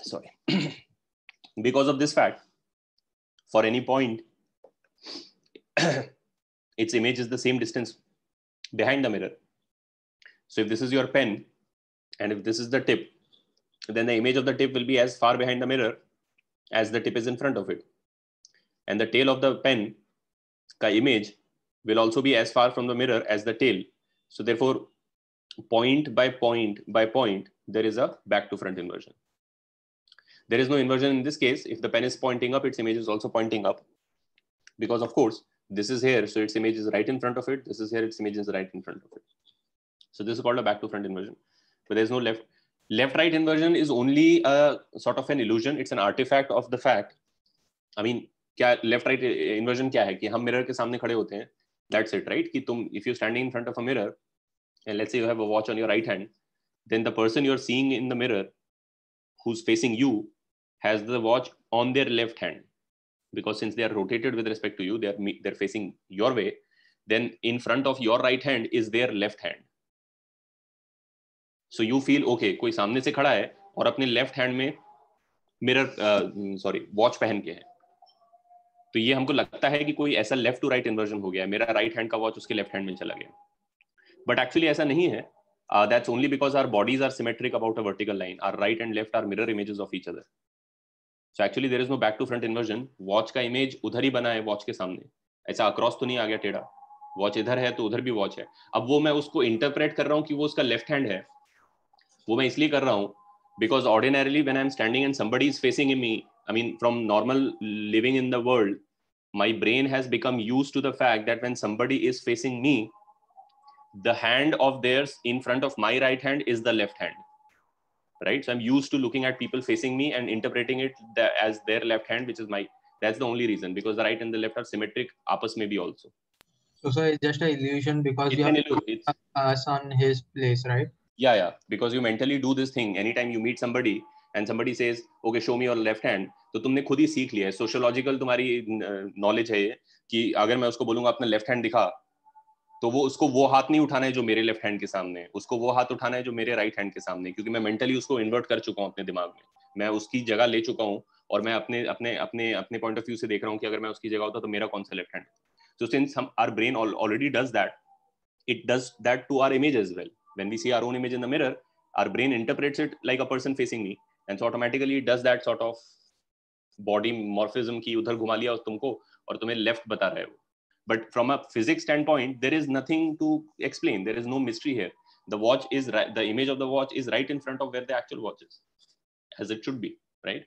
S1: Sorry. Because of this fact, for any point, its image is the same distance behind the mirror. So if this is your pen, and if this is the tip, then the image of the tip will be as far behind the mirror as the tip is in front of it. And the tail of the pen ka image will also be as far from the mirror as the tail. So therefore, point by point by point, there is a back to front inversion. There is no inversion in this case. If the pen is pointing up, its image is also pointing up, because of course this is here, so its image is right in front of it. This is here, its image is right in front of it. So this is called a back to front inversion. But there is no left right inversion is only a sort of an illusion. It's an artifact of the fact. I mean, क्या left right inversion क्या है कि हम mirror के सामने खड़े होते हैं. That's it, right? कि तुम if you're standing in front of a mirror and let's say you have a watch on your right hand, then the person you're seeing in the mirror who's facing you has the watch on their left hand, because since they are rotated with respect to you, they're facing your way, then in front of your right hand is their left hand. So you feel okay, कोई सामने से खड़ा है और अपने left hand में mirror watch पहन के है, तो ये हमको लगता है कि कोई ऐसा लेफ्ट टू राइट इन्वर्जन हो गया, मेरा राइट हैंड का वॉच उसके लेफ्ट हैंड में चला गया. बट एक्चुअली ऐसा नहीं है. That's only because our bodies are symmetric about a vertical line. Our right and left are mirror images of each other. So actually there is no back to front inversion. Watch का image उधर ही बना है watch के सामने, ऐसा across तो नहीं आ गया टेढ़ा. वॉच इधर है तो उधर भी वॉच है. अब वो मैं उसको इंटरप्रेट कर रहा हूँ कि वो उसका लेफ्ट हैंड है, वो मैं इसलिए कर रहा हूँ because ordinarily when I'm standing and somebody is facing me, I mean from normal living in the world, my brain has become used to the fact that when somebody is facing me, the hand of theirs in front of my right hand is the left hand, right? So I'm used to looking at people facing me and interpreting it as their left hand, which is my, that's the only reason, because the right and the left are symmetric आपस में भी also.
S3: So it's just an illusion because
S1: It's
S3: you
S1: an
S3: are
S1: illusion.
S3: us on his place, right?
S1: Yeah, because you mentally do this thing anytime you meet somebody and somebody says, okay, show me your left hand, तो तुमने खुद ही सीख लिया है, sociological तुम्हारी knowledge है ये, कि अगर मैं उसको बोलूंगा अपना लेफ्ट हैंड दिखा, तो वो उसको वो हाथ नहीं उठाना है जो मेरे लेफ्ट हैंड के सामने है, उसको वो हाथ उठाना है जो मेरे राइट हैंड के सामने, क्योंकि मैं मेंटली उसको इन्वर्ट कर चुका हूँ अपने दिमाग में, मैं उसकी जगह ले चुका हूँ और मैं अपने अपने अपने अपने पॉइंट ऑफ व्यू से देख रहा हूँ कि अगर मैं उसकी जगह होता तो मेरा कौन सा left hand. So since our brain already does that, it does that to our image as well. When we see our own image in the mirror, our brain interprets it like a person facing me, and so automatically it does that sort of body morphism की उधर घुमा लिया तुमको और तुम्हें left बता रहा है वो. But from a physics standpoint, there is nothing to explain. There is no mystery here. The watch is right. The image of the watch is right in front of where the actual watch is, as it should be, right?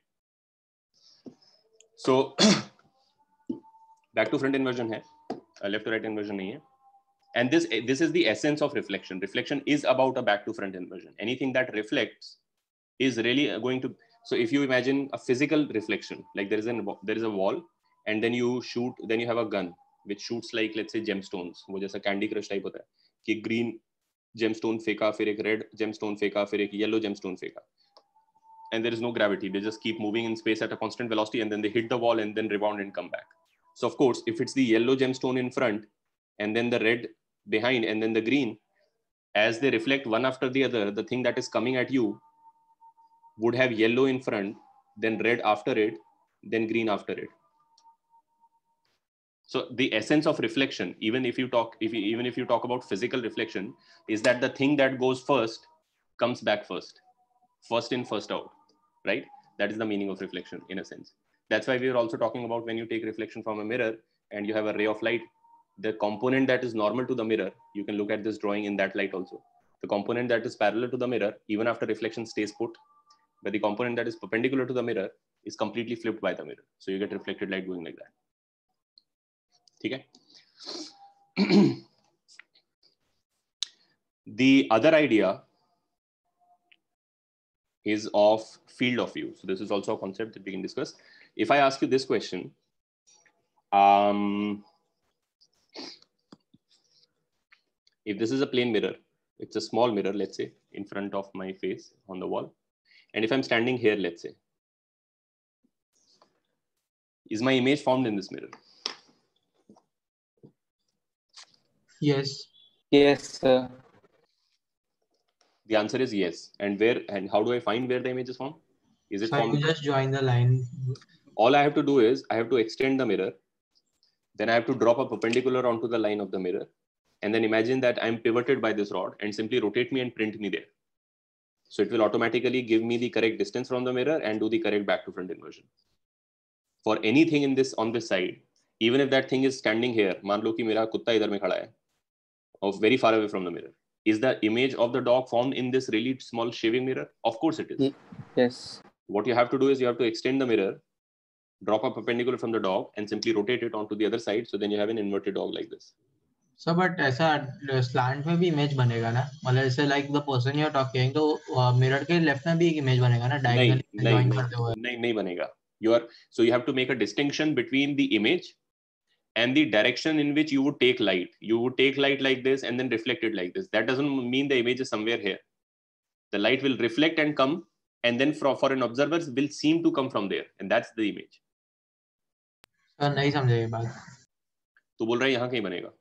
S1: So back to front inversion है, left to right inversion नहीं है. And this is the essence of reflection. Reflection is about a back to front inversion. Anything that reflects is really going to. So if you imagine a physical reflection, like there is a wall, and then you shoot, then you have a gun which shoots like let's say gemstones. वो जैसा Candy Crush type होता है कि green gemstone फेंका, फिर एक red gemstone फेंका, फिर एक yellow gemstone फेंका, and there is no gravity. They just keep moving in space at a constant velocity, and then they hit the wall and then rebound and come back. So of course, if it's the yellow gemstone in front, and then the red behind, and then the green, as they reflect one after the other, the thing that is coming at you would have yellow in front, then red after it, then green after it. So the essence of reflection, even if you talk about physical reflection, is that the thing that goes first comes back first in, first out, right? That is the meaning of reflection in a sense. That's why we are also talking about when you take reflection from a mirror and you have a ray of light, the component that is normal to the mirror, you can look at this drawing in that light also. The component that is parallel to the mirror, even after reflection stays put, but the component that is perpendicular to the mirror is completely flipped by the mirror. So you get reflected light going like that. Okay. The other idea is of field of view. So this is also a concept that we can discuss. If I ask you this question, if this is a plane mirror, it's a small mirror, let's say, in front of my face on the wall. And if I'm standing here, let's say, is my image formed in this mirror?
S3: Yes.
S9: Yes, sir.
S1: The answer is yes. And where and how do I find where the image is formed? Is it
S3: So
S1: formed?
S3: you just join the line.
S1: All I have to do is I have to extend the mirror. Then I have to drop a perpendicular onto the line of the mirror. And then imagine that I'm pivoted by this rod and simply rotate me and print me there. So it will automatically give me the correct distance from the mirror and do the correct back to front inversion. For anything in this on this side, even if that thing is standing here, मान लो कि मेरा कुत्ता इधर में खड़ा है, of very far away from the mirror. Is the image of the dog formed in this really small shaving mirror? Of course it is.
S9: Yes.
S1: What you have to do is you have to extend the mirror, drop a perpendicular from the dog and simply rotate it onto the other side. So then you have an inverted dog like this.
S3: So but ऐसा slant में भी image बनेगा ना? मतलब ऐसे like the person you're talking तो mirror के left में भी एक image बनेगा ना? Diagonally join करते हुए.
S1: नहीं बनेगा. So you have to make a distinction between the image and the direction in which you would take light. You would take light like this and then reflect it like this. That doesn't mean the image is somewhere here. The light will reflect and come, and then for an observer will seem to come from there, and that's the image.
S3: So नहीं समझे ये बात.
S1: तो बोल रहा है यहाँ कहीं बनेगा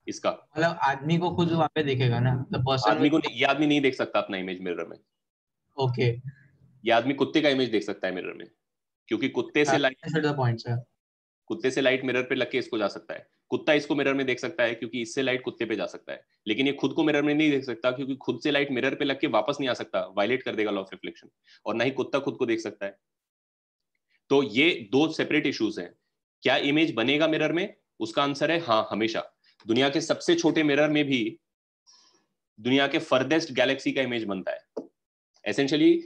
S1: इसका.
S3: मतलब आदमी को खुद वहाँ पे दिखेगा ना? The person.
S1: आदमी को ये आदमी नहीं देख सकता अपना इमेज मिरर में.
S3: Okay.
S1: ये आदमी कुत्ते का इमेज देख सकता है मिरर में, क्योंकि कुत्ते से लाइट मिरर पे लग के इसको जा सकता है. कुत्ता इसको मिरर में देख सकता है क्योंकि इससे लाइट कुत्ते पे जा सकता है, लेकिन ये खुद को मिरर में नहीं देख सकता क्योंकि खुद से लाइट मिरर पे लग के वापस नहीं आ सकता, वायलेट कर देगा लॉ ऑफ रिफ्लेक्शन. और ना ही कुत्ता खुद को देख सकता है. तो ये दो सेपरेट इश्यूज हैं. क्या इमेज बनेगा मिरर में? उसका आंसर है हाँ, हमेशा. दुनिया के सबसे छोटे मिरर में भी दुनिया के फर्देस्ट गैलेक्सी का इमेज बनता है. Essentially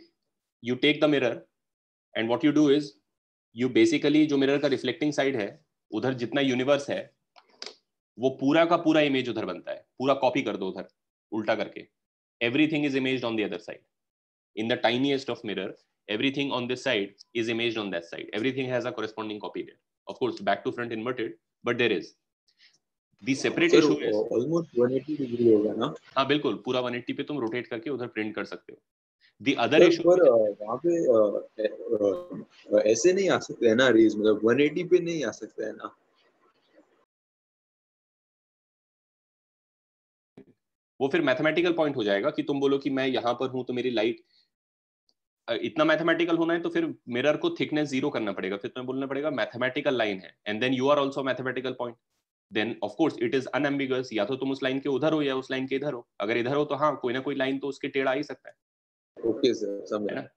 S1: you take the mirror and what you do is you basically जो मिरर का रिफ्लेक्टिंग साइड है उधर जितना यूनिवर्स है वो पूरा का पूरा इमेज उधर बनता है. पूरा कॉपी कर दो उधर उल्टा करके. Everything is imaged on the other side. In the tiniest of mirror, everything on this side is imaged on that side. Everything has a corresponding copy there. Of course, back to front inverted, but there is. The separate issue is
S7: almost 180 degree होगा ना?
S1: हाँ बिल्कुल, पूरा 180 पे तुम rotate करके उधर print कर सकते हो. The other issue
S7: पर वहाँ पे ऐसे नहीं आ सकते है ना रेज, मतलब 180 पे नहीं आ सकते है ना?
S1: वो फिर मैथमेटिकल पॉइंट हो जाएगा कि तुम बोलो कि मैं यहाँ पर हूँ तो मेरी लाइट इतना मैथमेटिकल होना है तो फिर मिरर को थिकनेस 0 करना पड़ेगा. फिर तुम्हें बोलना पड़ेगा मैथमेटिकल लाइन है and then you are also mathematical point. Then of course it is unambiguous. या तो तुम उस लाइन के उधर हो या उस लाइन के इधर हो. अगर इधर हो तो हाँ, कोई ना कोई लाइन तो उसके टेढ़ा आ ही सकता है.
S7: ओके सर, समझ
S1: है ना.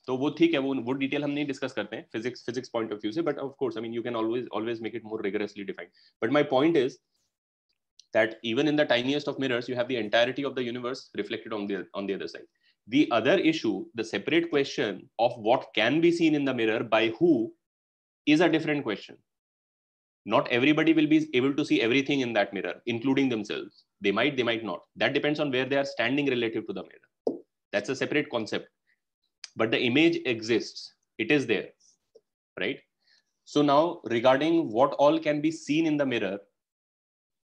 S1: तो वो ठीक है, वो डिटेल हम नहीं डिस्कस करते हैं फिजिक्स पॉइंट ऑफ व्यू से. But of course I mean you can always make it more rigorously defined. But my point is that even in the tiniest of mirrors you have the entirety of the universe reflected on the other side. The other issue, the separate question of what can be seen in the mirror by who, is a different question. Not everybody will be able to see everything in that mirror, including themselves. They might not. That depends on where they are standing relative to the mirror. That's a separate concept. But the image exists. It is there, right? So now regarding what all can be seen in the mirror,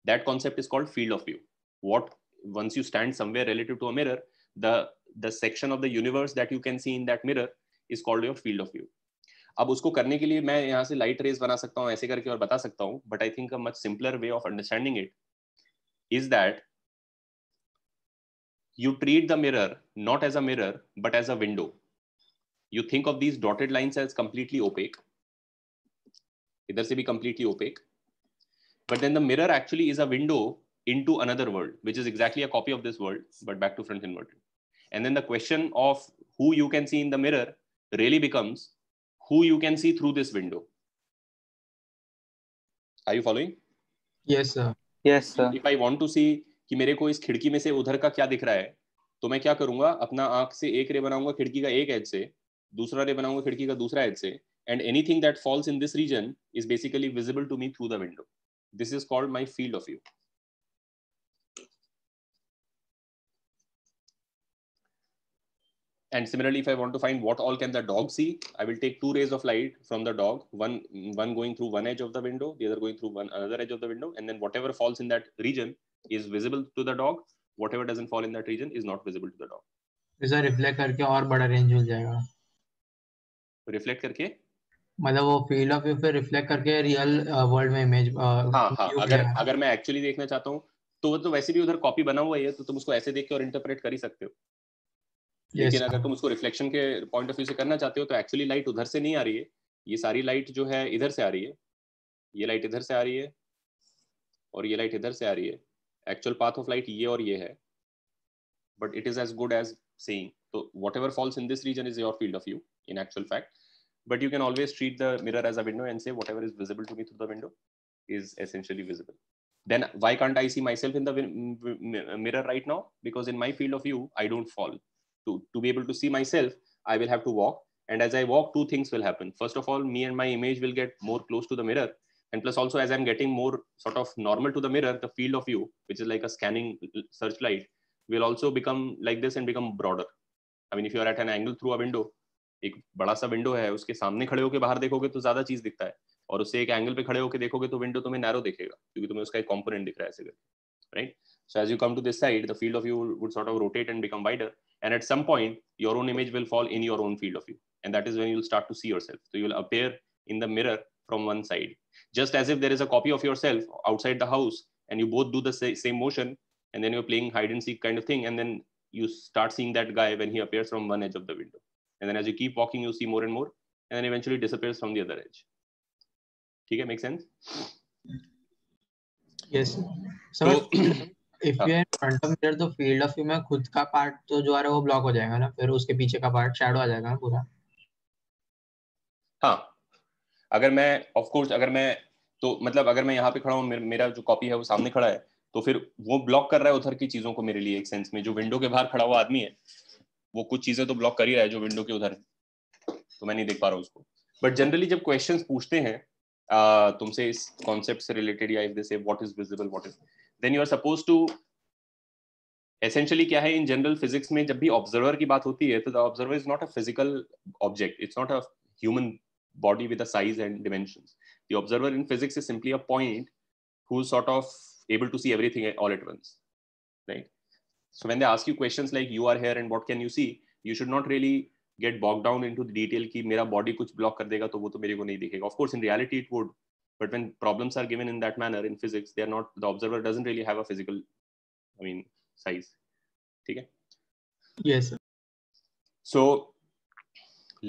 S1: that concept is called field of view. What once you stand somewhere relative to a mirror, the section of the universe that you can see in that mirror is called your field of view. अब उसको करने के लिए मैं यहाँ से light rays बना सकता हूँ ऐसे करके और बता सकता हूँ. But I think a much simpler way of understanding it is that you treat the mirror not as a mirror but as a window. You think of these dotted lines as completely opaque. इधर से भी completely opaque. But then the mirror actually is a window into another world, which is exactly a copy of this world, but back to front inverted. And then the question of who you can see in the mirror really becomes who you can see through this window. Are you following?
S3: Yes, sir.
S9: Yes, sir.
S1: If I want to see कि मेरे को इस खिड़की में से उधर का क्या दिख रहा है, तो मैं क्या करूंगा, अपना आंख से एक रे बनाऊंगा खिड़की का एक एज से, दूसरा रे बनाऊंगा खिड़की का दूसरा एज से, and anything that falls in this region is basically visible to me through the window. This is called my field of view. And similarly, if I want to find what all can the dog see, I will take two rays of light from the dog, one going through one edge of the window, the other going through another edge of the window, and then whatever falls in that region is visible to the dog. Whatever doesn't fall in that region is not visible to the dog.
S3: इसे reflect करके और बड़ा range मिल जाएगा.
S1: Reflect करके
S3: मतलब वो field of view पे reflect करके रियल वर्ल्ड में इमेज.
S1: हाँ, अगर मैं एक्चुअली देखना चाहता हूँ तो वो तो वैसे भी उधर कॉपी बना हुआ है, तो तुम उसको ऐसे देख के और इंटरप्रेट कर ही सकते हो. लेकिन अगर तुम उसको रिफ्लेक्शन के पॉइंट ऑफ व्यू से करना चाहते हो तो एक्चुअली लाइट उधर से नहीं आ रही है, ये सारी लाइट जो है इधर से आ रही है, ये लाइट इधर से आ रही है और ये लाइट इधर से आ रही है. एक्चुअल पाथ ऑफ लाइट ये और ये है, but it is as good as saying तो whatever falls in this region is your field of view in actual fact. But you can always treat the mirror as a window and say whatever is visible to me through the window is essentially visible. Then why can't I see myself in the mirror right now? Because in my field of view, I don't fall. To be able to see myself, I will have to walk. And as I walk, two things will happen. First of all, me and my image will get more close to the mirror. And plus also, as I'm getting more sort of normal to the mirror, the field of view, which is like a scanning searchlight, will also become like this and become broader. I mean, if you are at an angle through a window, एक बड़ा सा window है, उसके सामने खड़े होकर बाहर देखोगे तो ज्यादा चीज दिखता है, और उससे एक एंगल पे खड़े होकर देखोगे तो विंडो तुम्हें नैरो दिखेगा क्योंकि तुम्हें उसका एक कंपोनेंट दिख रहा है ऐसे करके, right? So as you come to this side the field of view would sort of rotate and become wider, and at some point your own image will fall in your own field of view, and that is when you will start to see yourself. So you will appear in the mirror from one side, just as if there is a copy of yourself outside the house and you both do the same motion, and then you are playing hide and seek kind of thing, and then you start seeing that guy when he appears from one edge of the window, and then as you keep walking you see more and more, and then eventually disappears from the other edge. ठीक है, make sense?
S3: Yes. So if you are in front of mirror तो field of view में खुद का part तो जो आ रहा है वो ब्लॉक हो जाएगा ना, फिर उसके पीछे का पार्ट शैडो आ जाएगा ना पूरा.
S1: हाँ, अगर मैं ऑफ कोर्स अगर मैं तो मतलब अगर मैं यहाँ पे खड़ा हूँ, मेरा जो कॉपी है वो सामने खड़ा है, तो फिर वो ब्लॉक कर रहा है उधर की चीजों को मेरे लिए एक सेंस में. जो विंडो के बाहर खड़ा हुआ आदमी है वो कुछ चीजें तो ब्लॉक कर ही रहा है जो विंडो के उधर है, तो मैं नहीं देख पा रहा हूँ उसको. बट जनरली जब क्वेश्चंस पूछते हैं तुमसे इस कॉन्सेप्ट से रिलेटेड, या if they say what is visible what is, then you are suppose to essentially क्या है इन जनरल फिजिक्स में जब भी ऑब्जर्वर की बात होती है तो the observer is not a physical object, it's not a human body with a size and dimensions. The observer in physics is simply a point who's sort of able to see everything all at once, right? So when they ask you questions like you are here and what can you see, you should not really get bogged down into the detail कि मेरा body कुछ block कर देगा तो वो तो मेरे को नहीं दिखेगा. Of course in reality it would, but when problems are given in that manner in physics, they are not, the observer doesn't really have a physical, I mean, size. ठीक है?
S3: Yes sir.
S1: So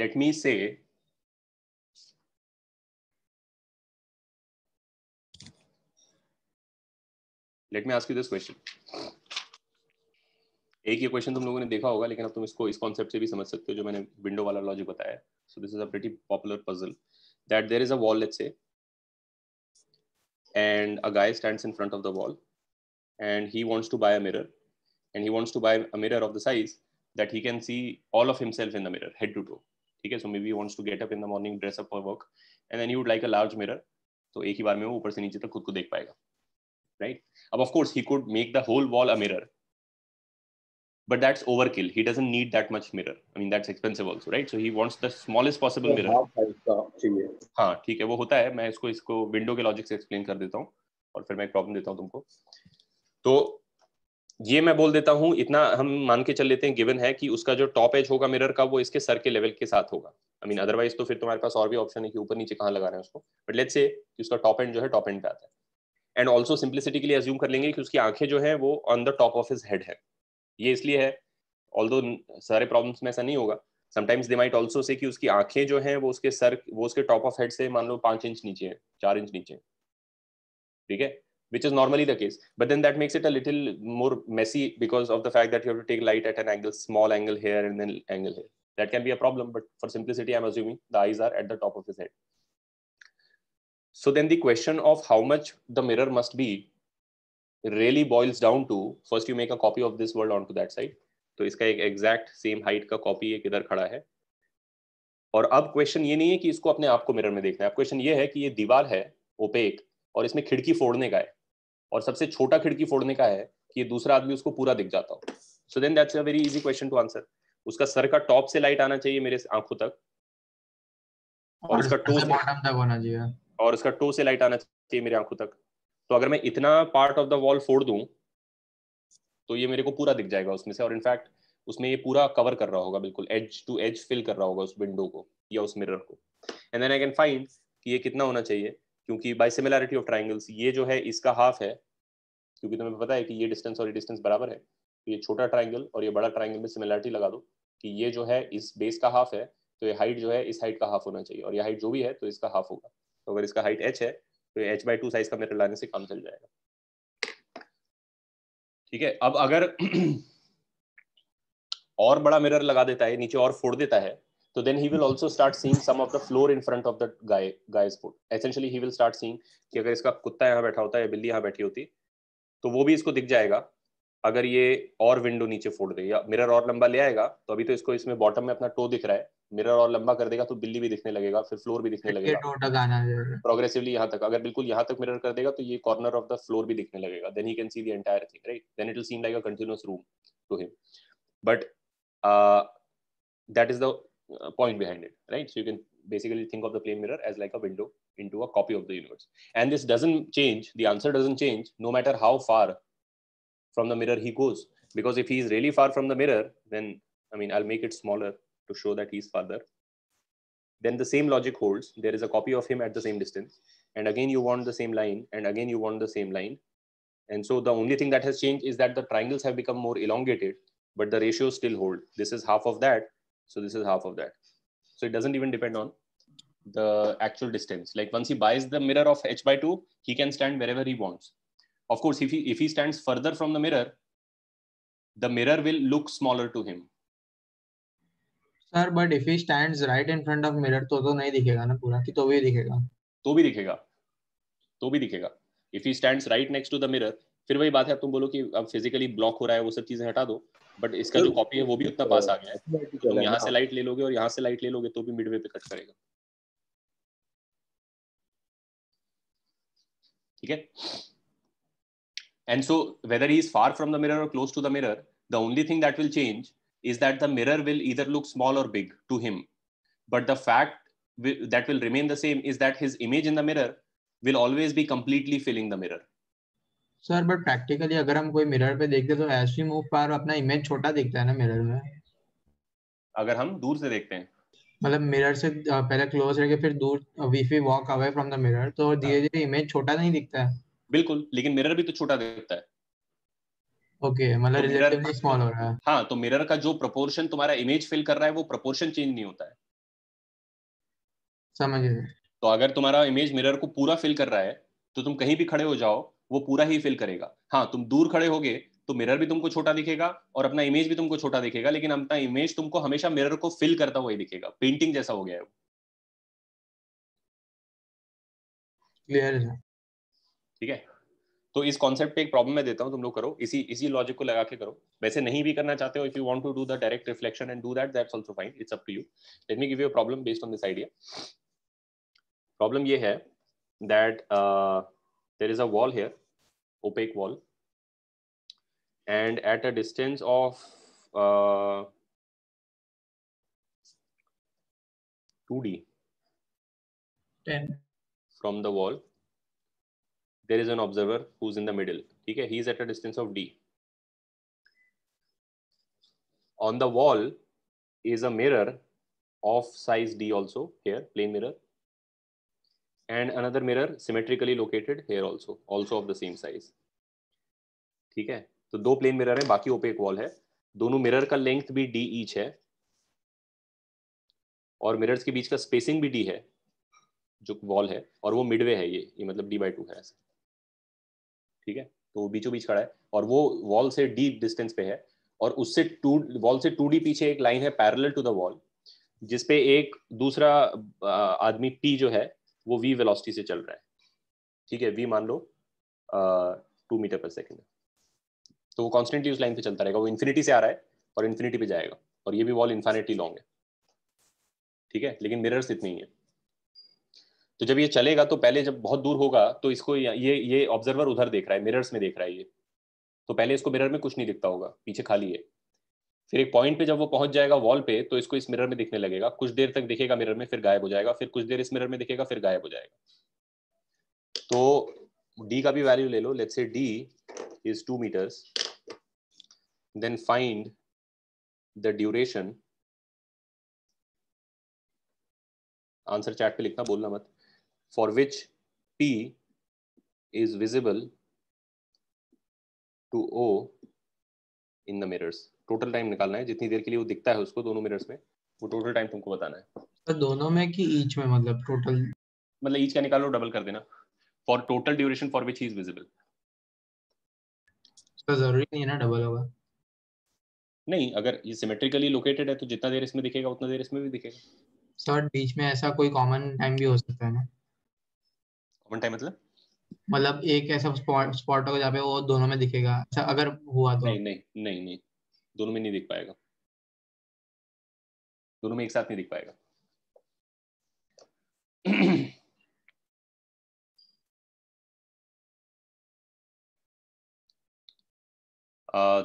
S1: let me say Let me ask you this question. एक ये question तुम लोगों ने देखा होगा, लेकिन अब तुम इसको इस कॉन्सेप्ट से भी समझ सकते हो जो मैंने विंडो वाला लॉजिक बताया. So this is a pretty popular puzzle that there is a wall, let's say, and a guy stands in front of the wall and he wants to buy a mirror, and he wants to buy a mirror of the size that he can see all of himself in the mirror head to toe. ठीक है? So maybe he wants to get up in the morning, dress up for work, and then he would like a large mirror. तो एक ही बार में वो ऊपर से नीचे तक खुद को देख पाएगा. Right? Of course, he could make the whole wall a mirror, but that's overkill. He doesn't need that much mirror. I mean, that's expensive also, right? So he wants the smallest possible mirror. हाँ, ठीक है, वो होता है. मैं इसको window के logic से एक्सप्लेन कर देता हूँ और फिर मैं एक प्रॉब्लम देता हूँ तुमको. तो ये मैं बोल देता हूँ, इतना हम मान के चल लेते हैं गिवन है कि उसका जो टॉप एज होगा मिरर का वो इसके सर के लेवल के साथ होगा. आई मीन अदरवाइज तो फिर तुम्हारे पास और भी ऑप्शन है कि ऊपर नीचे कहाँ लगा रहे हैं उसको, बट लेट्स से कि उसका टॉप एंड जो है टॉप एंड पे आता है. एंड ऑल्सो सिंप्लिसिटी के लिए अज्यूम कर लेंगे कि उसकी आंखें जो है वो on the top of his head है. ये इसलिए है, ऑल्दो सारे प्रॉब्लम्स में ऐसा नहीं होगा, sometimes they might also say कि उसकी आंखें जो हैं वो उसके टॉप ऑफ हेड से मान लो 5 इंच नीचे है, 4 इंच नीचे है, ठीक है, which is normally the case, but then that makes it a little more messy because of the fact that you have to take light at an angle, small angle here and then angle here. That can be a problem, but for simplicity I'm assuming the eyes are at the top of his head. So then the question of how much the mirror must be really boils down to, first you make a copy of this world onto that side, तो इसका एक exact same height का copy एक इधर खड़ा है, और अब क्वेश्चन ये नहीं है कि इसको अपने आप को मिरर में देखना है, अब क्वेश्चन ये है कि ये दीवार है ओपेक और इसमें खिड़की फोड़ने का है, और सबसे छोटा खिड़की फोड़ने का है कि ये दूसरा आदमी उसको पूरा दिख जाता हो. So then that's a very easy question to answer. उसका सर का टॉप से लाइट आना चाहिए मेरे आंखों तक, और उसका टो से
S3: बॉटम तक होना चाहिए,
S1: और उसका टो से लाइट आना चाहिए मेरे आंखों तक. तो अगर मैं इतना पार्ट ऑफ द वॉल फोड़ दूं तो ये मेरे को पूरा दिख जाएगा उसमें से, और इनफैक्ट उसमें ये पूरा कवर कर रहा होगा, बिल्कुल एज टू एज फिल कर रहा होगा उस विंडो को या उस मिरर को. And then I can find कि ये कितना होना चाहिए, क्योंकि बाय सिमिलैरिटी ऑफ ट्रायंगल्स ये जो है इसका हाफ है, क्योंकि तुम्हें पता है कि ये डिस्टेंस और ये डिस्टेंस बराबर है, तो ये छोटा ट्रायंगल और ये बड़ा ट्रायंगल में सिमिलैरिटी लगा दो कि ये जो है इस बेस का हाफ है, तो ये हाइट जो है इस हाइट का हाफ होना चाहिए, और ये हाइट जो भी है तो इसका हाफ होगा. तो अगर इसका हाइट h है तो ये h/2 साइज का मिरर लाने से काम चल जाएगा. ठीक है, अब अगर और बड़ा मिरर लगा देता है, नीचे और फोड़ देता है, तो then he will also start seeing some of the floor in front of the guy's foot. Essentially he will start seeing कि अगर इसका कुत्ता यहाँ बैठा होता है या बिल्ली यहाँ बैठी होती तो वो भी इसको दिख जाएगा. अगर ये और विंडो नीचे फोड़ दे या मिरर और लंबा ले आएगा, तो अभी तो इसको इसमें बॉटम में अपना टो दिख रहा है, मिरर और लंबा कर देगा तो बिल्ली भी दिखने लगेगा, फिर फ्लोर भी दिखने लगेगा प्रोग्रेसिवली यहाँ तक. अगर बिल्कुल यहाँ तक मिरर कर देगा तो ये कॉर्नर ऑफ द फ्लोर भी दिखने लगेगा. Then he can see the entire thing, right? Then it will seem like a continuous room to him. But that is the point behind it, right? So you can basically think of the plane mirror as like a window into a copy of the universe, and this doesn't change, the answer doesn't change no matter how far from the mirror he goes, because if he is really far from the mirror, then I mean I'll make it smaller to show that he's farther. Then the same logic holds, there is a copy of him at the same distance, and again you want the same line, and again you want the same line, and so the only thing that has changed is that the triangles have become more elongated, but the ratios still hold. This is half of that, so this is half of that. So it doesn't even depend on the actual distance. Like once he buys the mirror of h/2, he can stand wherever he wants. Of course, if he stands further from the mirror will look smaller to him.
S3: Sir, but if he stands right in front of mirror तो नहीं दिखेगा ना पूरा, कि तो भी दिखेगा?
S1: तो भी दिखेगा. If he stands right next to the mirror, फिर वही बात है, अब तुम बोलो कि अब फिजिकली ब्लॉक हो रहा है, वो सब चीजें हटा दो, बट इसका जो कॉपी है वो भी उतना पास आ गया है, तो तुम यहाँ से लाइट ले लोगे और यहाँ से लाइट ले लोगे तो भी मिडवे पे कट करेगा. ठीक है? And so whether he is far from the mirror or close to the mirror, the only thing that will change is that the mirror will either look small or big to him, but the fact that will remain the same is that his image in the mirror will always be completely filling the mirror.
S3: Sir but practically अगर हम कोई mirror पे देखते तो as we move फार अपना image छोटा दिखता है ना मिरर में.
S1: अगर हम दूर से देखते हैं,
S3: मतलब मिरर से पहले क्लोज रह के फिर दूर, if we walk away from the mirror, तो धीरे धीरे इमेज छोटा नहीं दिखता है.
S1: बिल्कुल, लेकिन मिरर भी तो छोटा दिखता है.
S3: ओके, मतलब रिलेटिवली स्मॉल हो रहा है.
S1: हाँ, तो मिरर का जो प्रोपोर्शन तुम्हारा इमेज फिल कर रहा है वो प्रोपोर्शन चेंज नहीं होता है.
S3: समझ गए.
S1: तो अगर तुम्हारा इमेज मिरर को पूरा फिल कर रहा है तो तुम कहीं भी खड़े हो जाओ वो पूरा ही फिल करेगा. हाँ, तुम दूर खड़े होगे तो मिरर भी तुमको छोटा दिखेगा और अपना इमेज भी तुमको छोटा दिखेगा, लेकिन अपना इमेज तुमको हमेशा मिरर को फिल करता हुआ ही दिखेगा. पेंटिंग जैसा हो गया है वो.
S3: क्लियर है.
S1: ठीक है, तो इस कॉन्सेप्ट पे एक प्रॉब्लम मैं देता हूं, तुम लोग करो, इसी लॉजिक को लगा के करो. वैसे नहीं भी करना चाहते हो, if you want to do the direct reflection and do that's also fine, it's up to you. Let me give you a problem based on this idea. Problem ये है that there is a wall here, opaque wall, and at a distance of 2d
S3: 10
S1: from the wall, there is an observer who's in the middle. ठीक है, he is at a distance of d. On the wall is a mirror of size d also, here plane mirror, and another mirror symmetrically located here also of the same size. ठीक है, तो दो plane mirror है, बाकी OPEC wall है, दोनों mirror का length भी d ईच है, और मिरर्स के बीच का स्पेसिंग भी d है जो वॉल है, और वो मिडवे है, ये मतलब d/2 है ऐसे, ठीक है। तो वो बीचों बीच खड़ा है और वो वॉल से d डिस्टेंस पे है, और उससे वॉल से 2d पीछे एक लाइन है पैरेलल टू द वॉल, जिसपे एक दूसरा आदमी p जो है वो v वेलोसिटी से चल रहा है, ठीक है। v मान लो 2 मीटर पर सेकेंड, तो वो कॉन्स्टेंटली उस लाइन पे चलता रहेगा, वो इन्फिनिटी से आ रहा है और इन्फिनिटी पे जाएगा, और ये भी वॉल इन्फिनिटी लॉन्ग है, ठीक है। लेकिन मिरर्स इतने ही है। तो जब ये चलेगा तो पहले जब बहुत दूर होगा तो इसको ये ऑब्जर्वर उधर देख रहा है, मिरर्स में देख रहा है ये, तो पहले इसको मिरर में कुछ नहीं दिखता होगा, पीछे खाली है। फिर एक पॉइंट पे जब वो पहुंच जाएगा वॉल पे तो इसको इस मिरर में दिखने लगेगा, कुछ देर तक दिखेगा मिरर में, फिर गायब हो जाएगा, फिर कुछ देर इस मिरर में दिखेगा, फिर गायब हो जाएगा। तो d का भी वैल्यू ले लो, let's say d is 2 meters, then find the duration, answer chat पे लिखना, बोलना मत, for which p is visible to o in the mirrors। Total time निकालना है, जितनी देर के लिए वो दिखता है उसको दोनों मिरर्स में, वो टोटल टाइम तुमको बताना है।
S3: तो दोनों में कि ईच में, मतलब टोटल?
S1: मतलब ईच का निकालो, डबल कर देना, for total duration for which he is visible.
S3: तो जरूरी नहीं है ना डबल होगा?
S1: नहीं, अगर ये सिमेट्रिकली लोकेटेड है तो जितना देर इसमें दिखेगा उतना देर इसमें भी दिखेगा।
S3: सर बीच में ऐसा कोई कॉमन टाइम भी हो सकता है ना?
S1: कॉमन टाइम
S3: मतलब एक ऐसा स्पॉट होगा जहाँ पे वो दोनों में दिखेगा, ऐसा अगर हुआ तो?
S1: नहीं नहीं नहीं नहीं, दोनों में नहीं दिख पाएगा, दोनों में एक साथ नहीं दिख पाएगा।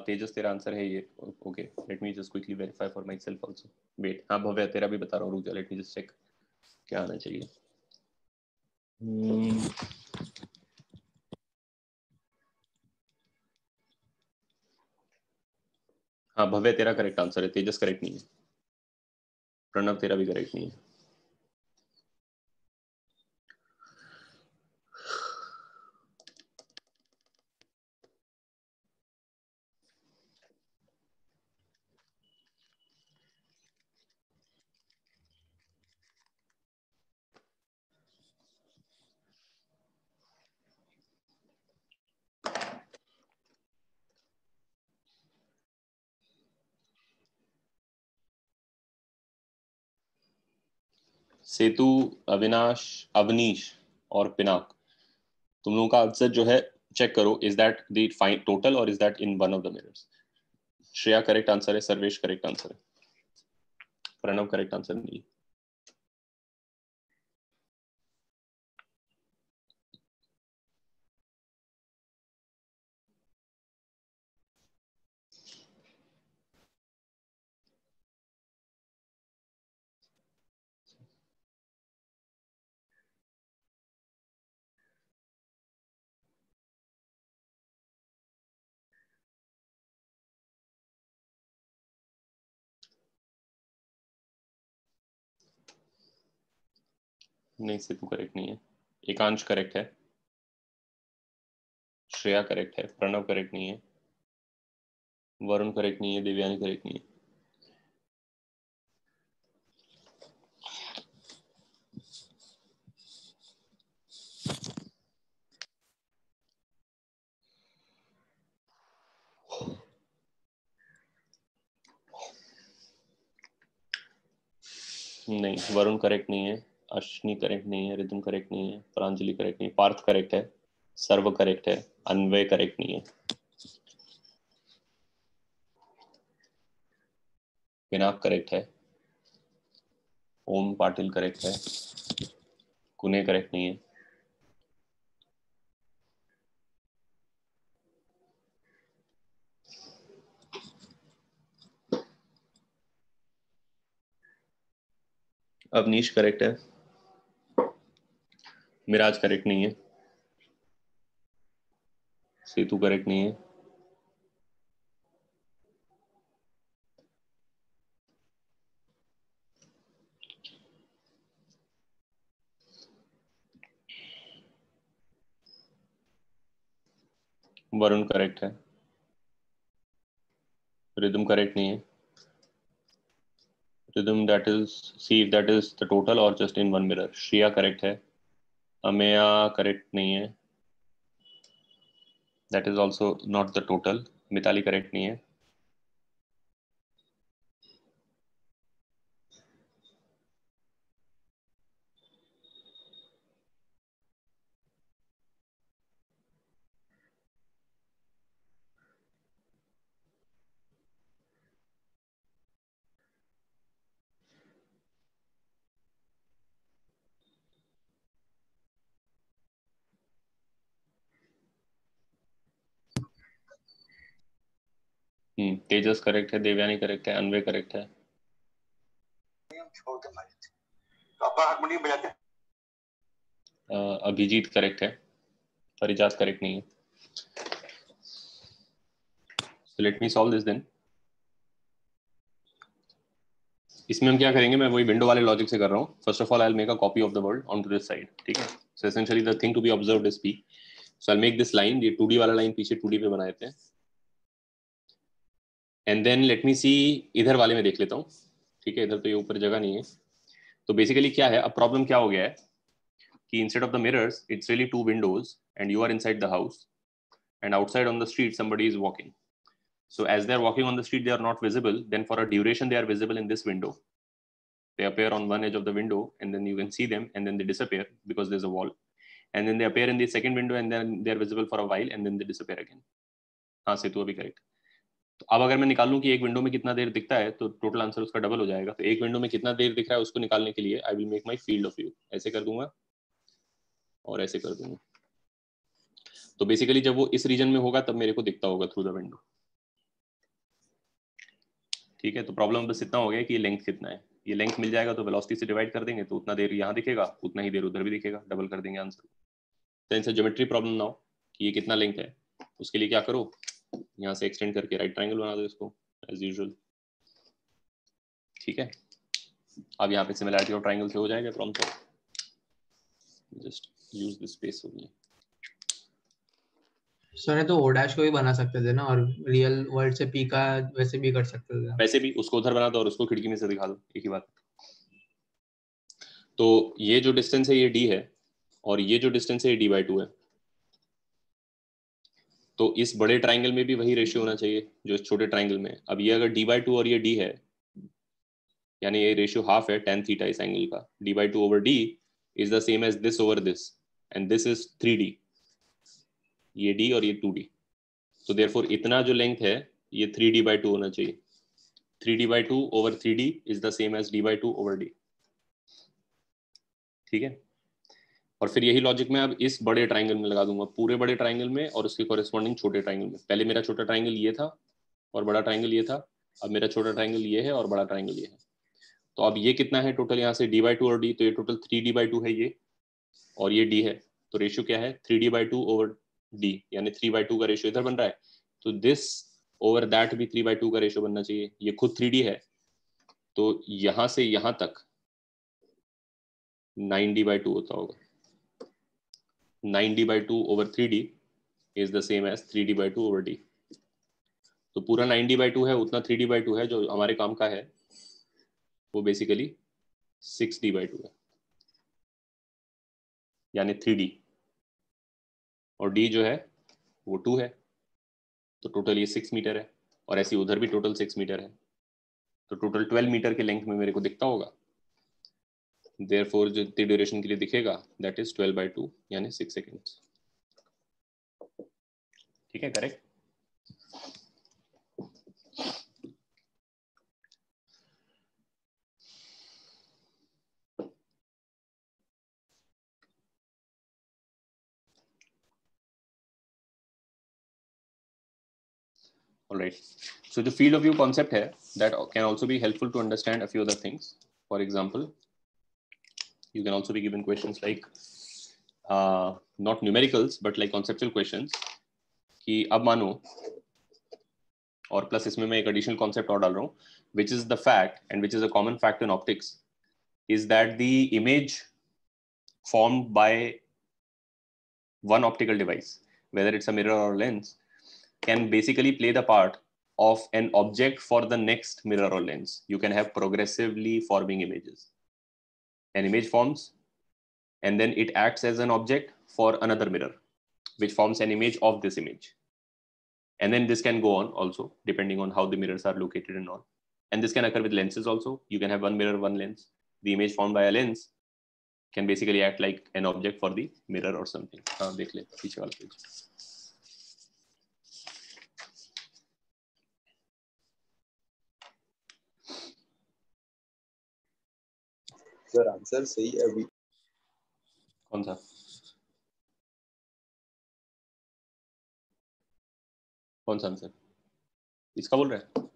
S1: तेजस तेरा आंसर है ये, okay. Let me just quickly verify for my self also. Wait, हाँ भव्य तेरा भी बता रहा हूँ, रुक जा, लेट मी जस्ट चेक क्या आना चाहिए। हाँ भव्य तेरा करेक्ट आंसर है, तेजस करेक्ट नहीं है, प्रणव तेरा भी करेक्ट नहीं है। सेतु, अविनाश, अवनीश और पिनाक, तुम लोगों का आंसर जो है चेक करो, is that the fine total और is that in one of the mirrors. Shreya correct answer है, सर्वेश करेक्ट आंसर है, प्रणव करेक्ट आंसर नहीं। नहीं, सेतु करेक्ट नहीं है, एकांश करेक्ट है, श्रेया करेक्ट है, प्रणव करेक्ट नहीं है, वरुण करेक्ट नहीं है, देवयानी करेक्ट नहीं है। नहीं, वरुण करेक्ट नहीं है, अश्विनी करेक्ट नहीं है, रिदम करेक्ट नहीं है, प्रांजलि करेक्ट नहीं है, पार्थ करेक्ट है, सर्व करेक्ट है, अन्वय करेक्ट नहीं है, पिनाक करेक्ट है, ओम पाटिल करेक्ट है, कुने करेक्ट नहीं है, अवनीश करेक्ट है, मिराज करेक्ट नहीं है, सेतु करेक्ट नहीं है, वरुण करेक्ट है, रिदम करेक्ट नहीं है, rhythm, that is, see if that is the total or just in one mirror. Shriya correct है, Ameya correct नहीं है, that is also not the total. Mitali correct नहीं है. तेजस करेक्ट है, देवयानी करेक्ट है, अनवे करेक्ट है. अभिजीत करेक्ट है, फरिजात करेक्ट नहीं है. So let me solve this then. इसमें हम क्या करेंगे, मैं वही विंडो वाले लॉजिक से कर रहा हूँ. First of all I will make a copy of the word on to this side. ठीक है. So essentially the thing to be observed is P. So I will make this line, ये 2D वाला line पीछे 2D पे बना देते हैं. And then let me सी, इधर वाले में देख लेता हूँ. ठीक है, इधर तो ये ऊपर जगह नहीं है. तो बेसिकली क्या है, अब प्रॉब्लम क्या हो गया है कि instead of the mirrors it's really 2 windows and you are inside the house and outside on the street somebody is walking. So as they are walking on the street, they are not visible. Then for a duration, they are visible in this window. They appear on one edge of the window, and then you can see them, and then they disappear because there's a wall. And then they appear in the second window, and then they are visible for a while, and then they disappear again. हाँ से तो अभी correct. तो अब अगर मैं निकाल लूँ कि एक विंडो में कितना देर दिखता है, तो टोटल आंसर उसका डबल हो जाएगा. तो एक विंडो में कितना देर दिख रहा है उसको निकालने के लिए आई will make my field of view. ऐसे कर दूंगा और ऐसे कर दूंगा. तो बेसिकली जब वो इस रीजन में होगा तब मेरे को दिखता होगा थ्रू द विंडो. ठीक है. तो प्रॉब्लम बस इतना हो गया कि ये लेंथ कितना है. ये लेंथ मिल जाएगा तो वेलोसिटी से डिवाइड कर देंगे, तो उतना देर यहाँ दिखेगा, उतना ही देर उधर भी दिखेगा, डबल कर देंगे आंसर. तो इनसे ज्योमेट्री प्रॉब्लम ना हो कि ये कितना लेंथ है, उसके लिए क्या करो, यहाँ से एक्सटेंड करके राइट ट्रायंगल बना दो इसको एज यूजुअल. ठीक है. अब यहाँ पे सिमिलैरिटी ऑफ ट्रायंगल से हो जाएगा problem solve. Just use this space only.
S3: Sir ये तो ओ डैश को भी बना सकते थे ना, और रियल वर्ल्ड से पी का वैसे भी कर सकते थे.
S1: वैसे भी उसको उधर बना दो और उसको खिड़की में से दिखा दो, एक ही बात. तो ये जो डिस्टेंस है ये d है, और ये जो डिस्टेंस है ये d/2 है. तो इस बड़े ट्रायंगल में भी वही रेशियो होना चाहिए जो इस छोटे ट्रायंगल में. अब ये अगर d/2 और ये d है, यानी ये रेशियो हाफ है tan थीटा इस एंगल का. d/2 over d is the same as this over this, and this is 3d. ये d और ये 2d. तो देयरफॉर इतना जो लेंथ है ये 3d/2 होना चाहिए. 3d/2 over 3d is the same as d/2 over d. ठीक है. और फिर यही लॉजिक मैं अब इस बड़े ट्रायंगल में लगा दूंगा, पूरे बड़े ट्रायंगल में और उसके कॉरेस्पॉन्डिंग छोटे ट्रायंगल में. पहले मेरा छोटा ट्रायंगल ये था और बड़ा ट्रायंगल ये था. अब मेरा छोटा ट्रायंगल ये है और बड़ा ट्रायंगल ये है. तो अब ये कितना है टोटल यहाँ से d/2 और d, तो ये टोटल 3d/2 है ये, और ये d है. तो रेशियो क्या है 3d/2 over d, यानी 3/2 का रेशियो इधर बन रहा है. तो दिस ओवर दैट भी 3/2 का रेशियो बनना चाहिए. ये खुद 3d है, तो यहाँ से यहाँ तक 9d/2 होता होगा. 9d/2 over 3d is the same as 3d/2 over d. तो पूरा 9d/2 है, उतना 3d/2 है. जो हमारे काम का है वो बेसिकली 6d/2 है, यानी 3d, और d जो है वो 2 है. तो टोटल ये 6 मीटर है, और ऐसे उधर भी टोटल 6 मीटर है. तो टोटल 12 मीटर के लेंथ में मेरे को दिखता होगा. देयरफॉर जो इतनी ड्यूरेशन के लिए दिखेगा दैट इज 12/2 यानी 6 सेकेंड्स. ठीक है, correct. All right. So the field of view concept here that can also be helpful to understand a few other things. For example, you can also be given questions like not numericals but like conceptual questions. कि अब मानो, और plus इसमें मैं एक additional concept और डाल रहा हूँ, which is the fact and which is a common fact in optics, is that the image formed by one optical device, whether it's a mirror or lens, can basically play the part of an object for the next mirror or lens. You can have progressively forming images. An image forms, and then it acts as an object for another mirror, which forms an image of this image. And then this can go on also, depending on how the mirrors are located and all. And this can occur with lenses also. You can have one mirror, one lens. The image formed by a lens can basically act like an object for the mirror or something. देख ले पीछे वाला page.
S7: Sir answer सही है अभी।
S1: कौन सा? कौन सा आंसर? इसका बोल रहा है?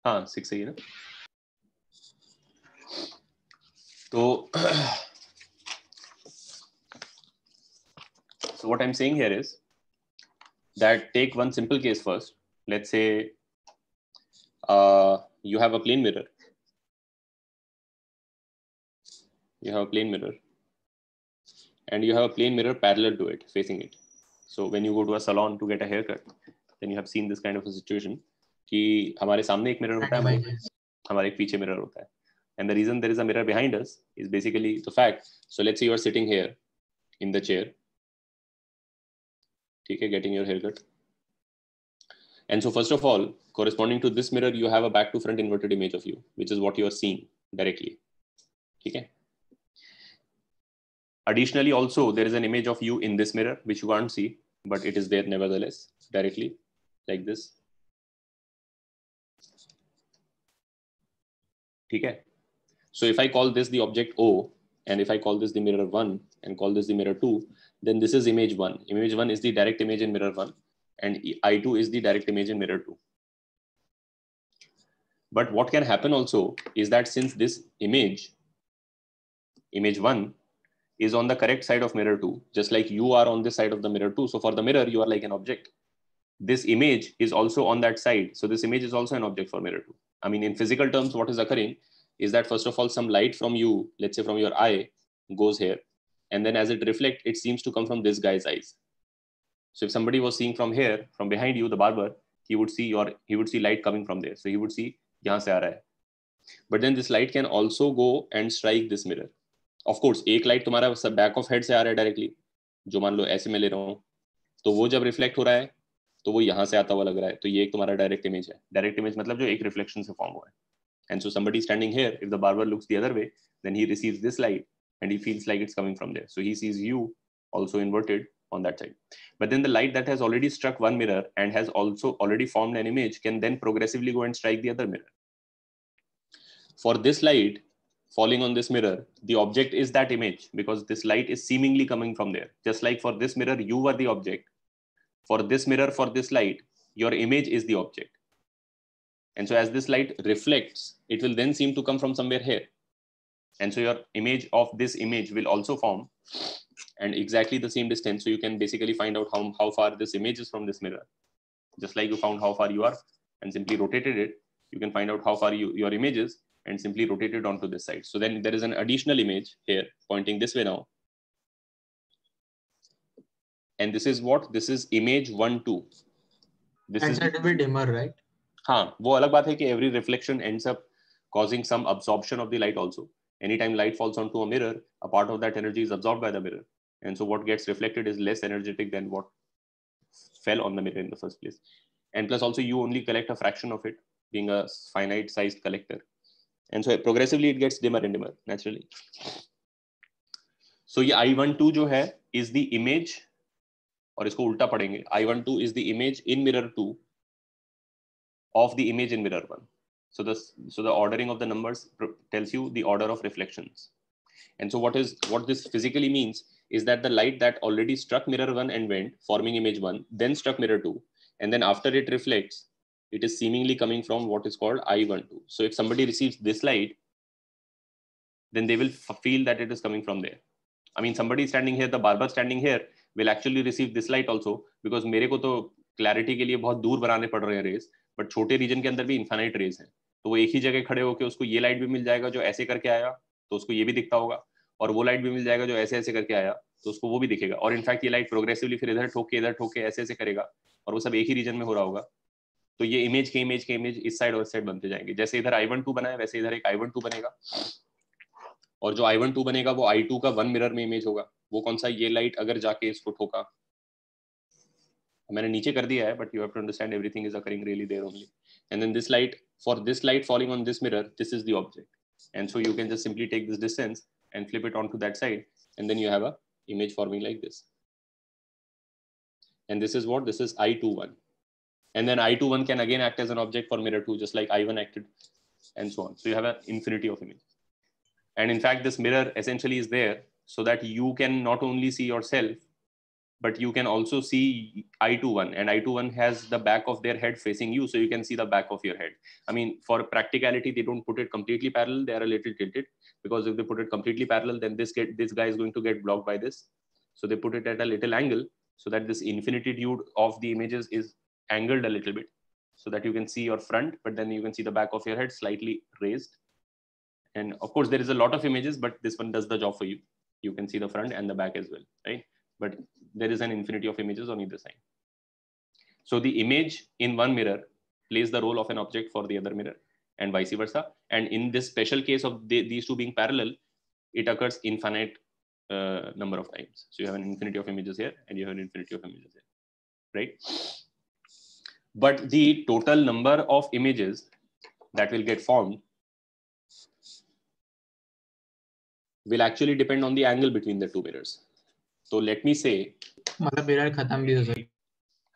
S1: हाँ 6 सही है ना? तो so what I'm saying here is that take one simple case first. Let's say you have a plane mirror. You have a plane mirror, and you have a plane mirror parallel to it, facing it. So when you go to a salon to get a haircut, then you have seen this kind of a situation कि हमारे सामने एक mirror होता है, हमारे एक पीछे mirror होता है. And the reason there is a mirror behind us is basically the fact. So let's say you are sitting here in the chair, ठीक है, getting your haircut. And so first of all, corresponding to this mirror, you have a back to front inverted image of you, which is what you are seeing directly. ठीक है. Additionally, also there is an image of you in this mirror, which you can't see, but it is there nevertheless, directly, like this. ठीक है. So if I call this the object O, and if I call this the mirror 1 and call this the mirror 2, then this is image 1. Image 1 is the direct image in mirror 1, and I2 is the direct image in mirror 2. But what can happen also is that since this image 1, is on the correct side of mirror 2, just like you are on this side of the mirror 2. So for the mirror, you are like an object. This image is also on that side. So this image is also an object for mirror 2. I mean, in physical terms, what is occurring is that first of all, some light from you, let's say from your eye, goes here. And then as it reflects, it seems to come from this guy's eyes. So if somebody was seeing from here, from behind you, the barber, he would see light coming from there. So he would see, yahan se aa raha hai. But then this light can also go and strike this mirror. Of course, एक light तुम्हारा back of head से आ रहा है directly, जो मान लो ऐसे में ले रहा हूँ, तो वो जब रिफ्लेक्ट हो रहा है तो वो यहाँ से आता हुआ लग रहा है, तो ये एक तुम्हारा डायरेक्ट इमेज है. डायरेक्ट इमेज मतलब जो एक रिफ्लेक्शन से फॉर्म हुआ है. And so somebody standing here, if the barber looks the other way, then he receives this light and he feels like it's coming from there. So he sees you also inverted on that side. But then the light that has already struck one mirror and has also already formed an image can then progressively go and strike the other mirror. For this light falling on this mirror, the object is that image because this light is seemingly coming from there. Just like for this mirror, you were the object. For this mirror, for this light, your image is the object. And so as this light reflects, it will then seem to come from somewhere here. And so your image of this image will also form and exactly the same distance. So you can basically find out how far this image is from this mirror. Just like you found how far you are and simply rotated it, you can find out how far your image is and simply rotate it onto this side. So then there is an additional image here pointing this way now. And this is what? This is image 1, 2. This
S3: and
S1: is
S3: it will be dimmer, right?
S1: हाँ, वो अलग बात है कि every reflection ends up causing some absorption of the light also. Anytime light falls onto a mirror, a part of that energy is absorbed by the mirror. And so what gets reflected is less energetic than what fell on the mirror in the first place. And plus also you only collect a fraction of it, being a finite sized collector. And so progressively it gets dimmer and dimmer naturally. So ये I12 जो है is the image, और इसको उल्टा पढ़ेंगे, I12 is the image in mirror 2 of the image in mirror 1. So the ordering of the numbers tells you the order of reflections. And so what this physically means is that the light that already struck mirror 1 and went, forming image 1, then struck mirror 2, and then after it reflects, it is seemingly coming from what is called I12. So if somebody receives this light, then they will feel that it is coming from there. I mean, somebody standing here, the barber standing here, will actually receive this light also, because मेरे को तो clarity के लिए बहुत दूर बनाने पड़ रहे हैं rays, but छोटे region के अंदर भी infinite rays हैं, तो वो एक ही जगह खड़े होकर उसको ये light भी मिल जाएगा जो ऐसे करके आया, तो उसको ये भी दिखता होगा, और वो light भी मिल जाएगा जो ऐसे ऐसे करके आया, तो उसको वो भी दिखेगा, और इनफैक्ट ये light progressively फिर इधर ठोक के ऐसे ऐसे करेगा, और वो सब एक ही region में हो रहा होगा, तो ये इमेज के इमेज इस साइड और इस साइड बनते जाएंगे। जैसे इधर I12 बना है वैसे इधर एक I12 बनेगा, और जो I12 बनेगा वो I2 का 1 मिरर में इमेज होगा। वो कौन सा? ये लाइट अगर जाके इसको ठोका, मैंने नीचे कर दिया है, but you have to understand everything is occurring really there only. And then this light, for this light falling on this mirror, this is the object, and so you can just simply take this distance and flip it onto that side, and then you have a image forming like this. And this is what? This is I21. And then I21 can again act as an object for mirror 2, just like I1 acted, and so on. So you have an infinity of images. And in fact, this mirror essentially is there so that you can not only see yourself, but you can also see I21, and I21 has the back of their head facing you, so you can see the back of your head. I mean, for practicality, they don't put it completely parallel. They are a little tilted, because if they put it completely parallel, then this guy is going to get blocked by this. So they put it at a little angle so that this infinitude of the images is angled a little bit, so that you can see your front, but then you can see the back of your head slightly raised. And of course, there is a lot of images, but this one does the job for you. You can see the front and the back as well, right? But there is an infinity of images on either side. So the image in one mirror plays the role of an object for the other mirror, and vice versa. And in this special case of these two being parallel, it occurs infinite number of times. So you have an infinity of images here, and you have an infinity of images here, right? But the total number of images that will get formed will actually depend on the angle between the two mirrors. So let me say,
S3: मतलब mirror खत्म भी हो सकता है।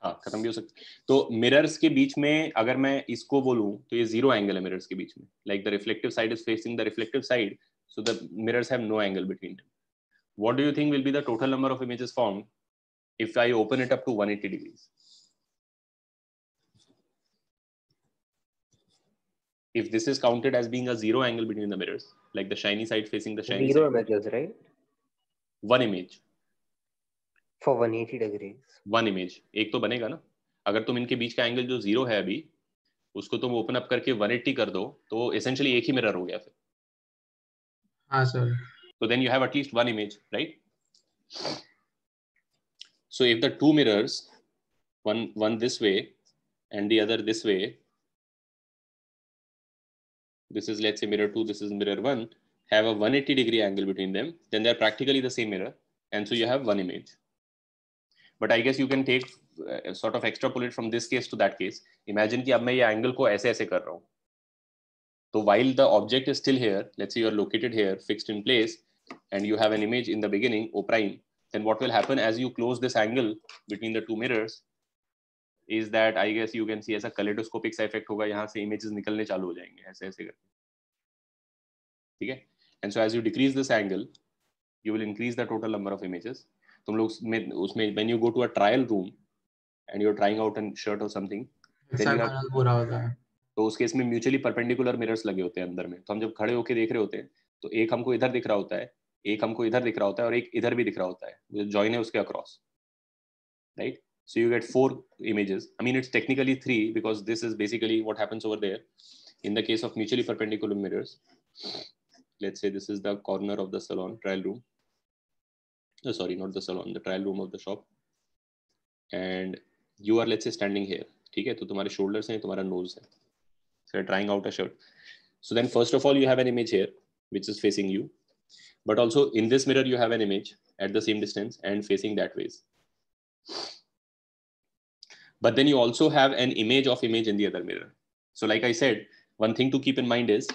S1: हाँ, खत्म भी हो सकता है। तो मिरर्स के बीच में अगर मैं इसको बोलूं तो ये जीरो एंगल है मिरर्स के बीच में, like the reflective side is facing the reflective side, so the mirrors have no angle between them. What do you think will be the total number of images formed if I open it up to 180 degrees? If this is counted as being a zero angle between the mirrors, like the shiny side facing the shiny
S4: Zero
S1: side.
S4: images, right?
S1: One image.
S4: For 180 degrees.
S1: One image. एक तो बनेगा ना. अगर तुम इनके बीच का angle जो zero है अभी, उसको तुम ओपन अप करके 180 कर दो, तो एसेंशियली एक ही मिरर हो गया फिर.
S3: हाँ sir.
S1: So then you have at least one image, right? So if the two mirrors, one this way and the other this way, this is let's say mirror 2, this is mirror 1, have a 180 degree angle between them, then they're practically the same mirror, and so you have one image. But I guess you can take sort of extrapolate from this case to that case. Imagine कि अब मैं ये angle को ऐसे ऐसे कर रहा हूँ. So while the object is still here, let's say you are located here, fixed in place, and you have an image in the beginning, O prime, then what will happen as you close this angle between the two mirrors is that I guess you can see ऐसा kaleidoscopic सा effect होगा, यहाँ से images निकलने चालू हो जाएंगे ऐसे ऐसे करके, ठीक है? And so as you decrease this angle, you will increase the total number of images. तुम लोग उसमें when you go to a trial room and you're trying out a shirt or something, then you have
S3: पूरा होता है.
S1: तो उस case में mutually perpendicular mirrors लगे होते हैं अंदर में. तो हम जब खड़े होकर देख रहे होते हैं तो एक हमको इधर दिख रहा होता है, एक हमको इधर दिख रहा होता है, और एक इधर भी दिख रहा होता है जो जॉइन है उसके across, right? So you get 4 images. I mean, it's technically 3 because this is basically what happens over there. In the case of mutually perpendicular mirrors, let's say this is the corner of the salon, trial room. Oh, sorry, not the salon, the trial room of the shop. And you are, let's say, standing here. ठीक है? तो तुम्हारे shoulders हैं, तुम्हारा nose है. So you're trying out a shirt. So then first of all, you have an image here, which is facing you. But also in this mirror, you have an image at the same distance and facing that way. But then you also have an image of image in the other mirror. So like I said, one thing to keep in mind is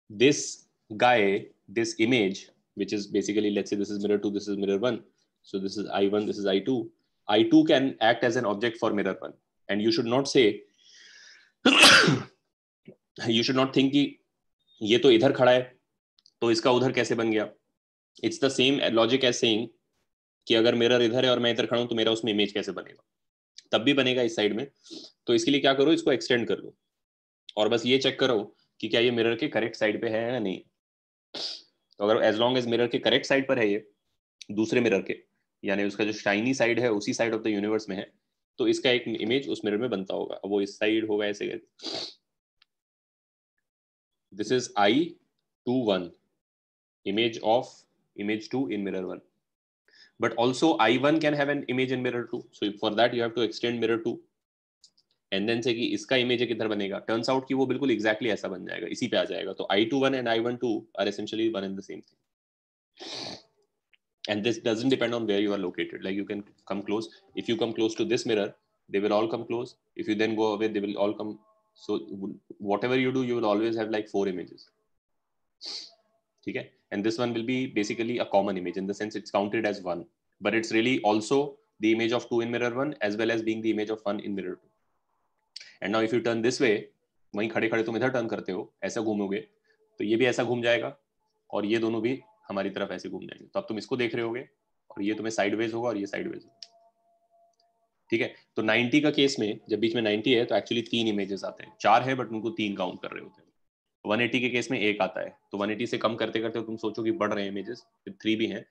S1: this guy, this image, which is basically, let's say this is mirror 2, this is mirror 1. So this is I1, this is I2. I2 can act as an object for mirror 1. And you should not say, you should not think कि ये तो इधर खड़ा है तो इसका उधर कैसे बन गया. It's the same logic as saying कि अगर मिरर इधर है और मैं इधर खड़ा हूं तो मेरा उसमें इमेज कैसे बनेगा. तब भी बनेगा इस साइड में. तो इसके लिए क्या करो, इसको एक्सटेंड कर लो और बस ये चेक करो कि क्या ये मिरर के करेक्ट साइड पे है या नहीं. तो अगर एज लॉन्ग एज मिरर के करेक्ट साइड पर है ये दूसरे मिरर के, यानी उसका जो शाइनी साइड है उसी साइड ऑफ द यूनिवर्स में है, तो इसका एक इमेज उस मिरर में बनता होगा. वो इस साइड होगा ऐसे. This is I21, image of image 2 in mirror 1. But also I1 can have an image in mirror 2. So for that you have to extend mirror 2. And then say कि इसका इमेज किधर बनेगा, टर्न्स आउट कि वो बिल्कुल exactly ऐसा बन जाएगा, इसी पे आ जाएगा. तो I21 and I12 are essentially one and the same thing. And this doesn't depend on where you are located. Like you can come close. If you come close to this mirror, they will all come close. If you then go away, they will all come. So whatever you do, you will always have like 4 images. Okay? And this one will be basically a common image in the sense it's counted as 1. But it's really also the image of 2 in mirror 1 as well as being the image of 1 in mirror 2. And now if you turn this way, वहीं खड़े खड़े तुम इधर turn करते हो, ऐसा घूमोगे तो ये भी ऐसा घूम जाएगा और ये दोनों भी हमारी तरफ ऐसे घूम जाएंगे. तो अब तुम इसको देख रहे होगे और ये तुम्हें साइडवेज होगा और ये साइडवेज होगा. ठीक है. तो 90 का केस में जब बीच में 90 है तो एक्चुअली 3 इमेजेस आते हैं. 4 है बट उनको 3 काउंट कर रहे होते हैं. 180 के केस में 1 आता है. तो 180 से कम करते करते तुम सोचो कि बढ़ रहे हैं इमेजेस, फिर 3 भी हैं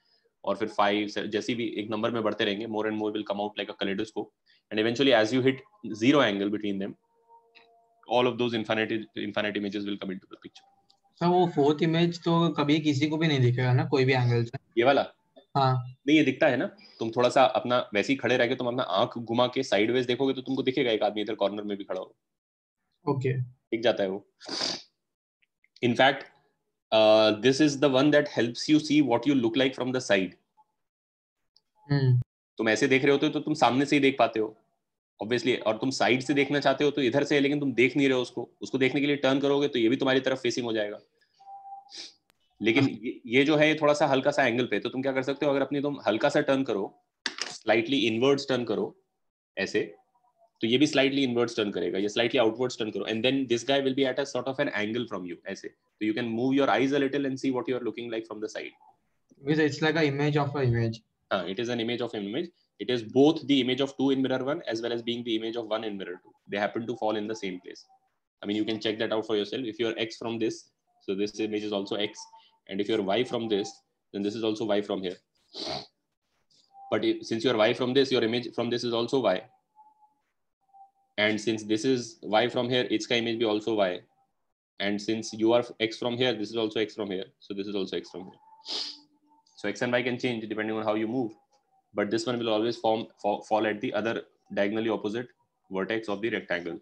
S1: और फिर 5, जैसे भी एक नंबर में बढ़ते रहेंगे, more and more will come out like a kaleidoscope, and eventually as you hit 0 angle between them, all of those infinite images will come into the picture.
S3: Sir वो 4th इमेज तो कभी किसी को भी नहीं दिखेगा ना, कोई भी एंगल से.
S1: ये वाला
S3: हाँ
S1: नहीं, ये दिखता है ना. तुम थोड़ा सा अपना वैसे ही खड़े रह के तुम अपना आंख घुमा के साइडवेज देखोगे तो तुमको दिखेगा एक आदमी इधर कॉर्नर में भी खड़ा हो.
S3: ओके.
S1: दिख जाता है वो. In fact this is the one that helps you see what you look like from the side. तुम ऐसे देख रहे होते हो तो तुम सामने से ही देख पाते हो ऑब्वियसली, और तुम साइड से देखना चाहते हो तो इधर से, लेकिन तुम देख नहीं रहे हो उसको देखने के लिए टर्न करोगे तो ये भी तुम्हारी तरफ फेसिंग हो जाएगा. लेकिन ये जो है ये थोड़ा सा हल्का सा एंगल पे, तो तुम क्या कर सकते हो, अगर अपनी तुम हल्का सा टर्न करो, स्लाइटली इनवर्ड्स टर्न करो ऐसे, तो ये भी स्लाइटली इनवर्ड्स टर्न करेगा, ये स्लाइटली आउटवर्ड्स टर्न करो, and then this guy will be at a sort of an angle from you ऐसे. तो you can move your eyes a little and see what you are looking like from the side.
S3: Because it's like an image of an image.
S1: It is an image of an image. It is both the image of 2 in mirror 1 as well as being the image of 1 in mirror 2. They happen to fall in the same place. I mean, you can check that out for yourself. If you're X from this, so this image is also X. And if you're Y from this, then this is also Y from here. But since you're Y from this, your image from this is also Y. And since this is Y from here, its ka image be also Y. And since you are X from here, this is also X from here. So this is also X from here. So X and Y can change depending on how you move. But this one will always fall at the other diagonally opposite vertex of the rectangle.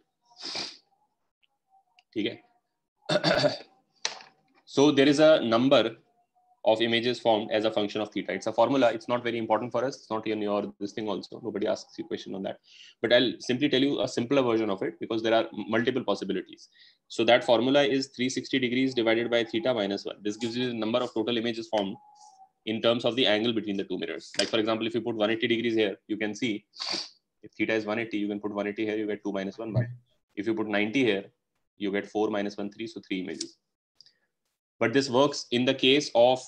S1: Okay. So there is a number of images formed as a function of theta. It's a formula. It's not very important for us. It's not in your this thing also. Nobody asks you a question on that. But I'll simply tell you a simpler version of it because there are multiple possibilities. So that formula is 360 degrees divided by theta minus 1. This gives you the number of total images formed in terms of the angle between the two mirrors. Like for example, if you put 180 degrees here, you can see if theta is 180, you can put 180 here, you get 2 minus 1, 1. If you put 90 here, you get 4 minus 1, 3, so 3 images. But this works in the case of,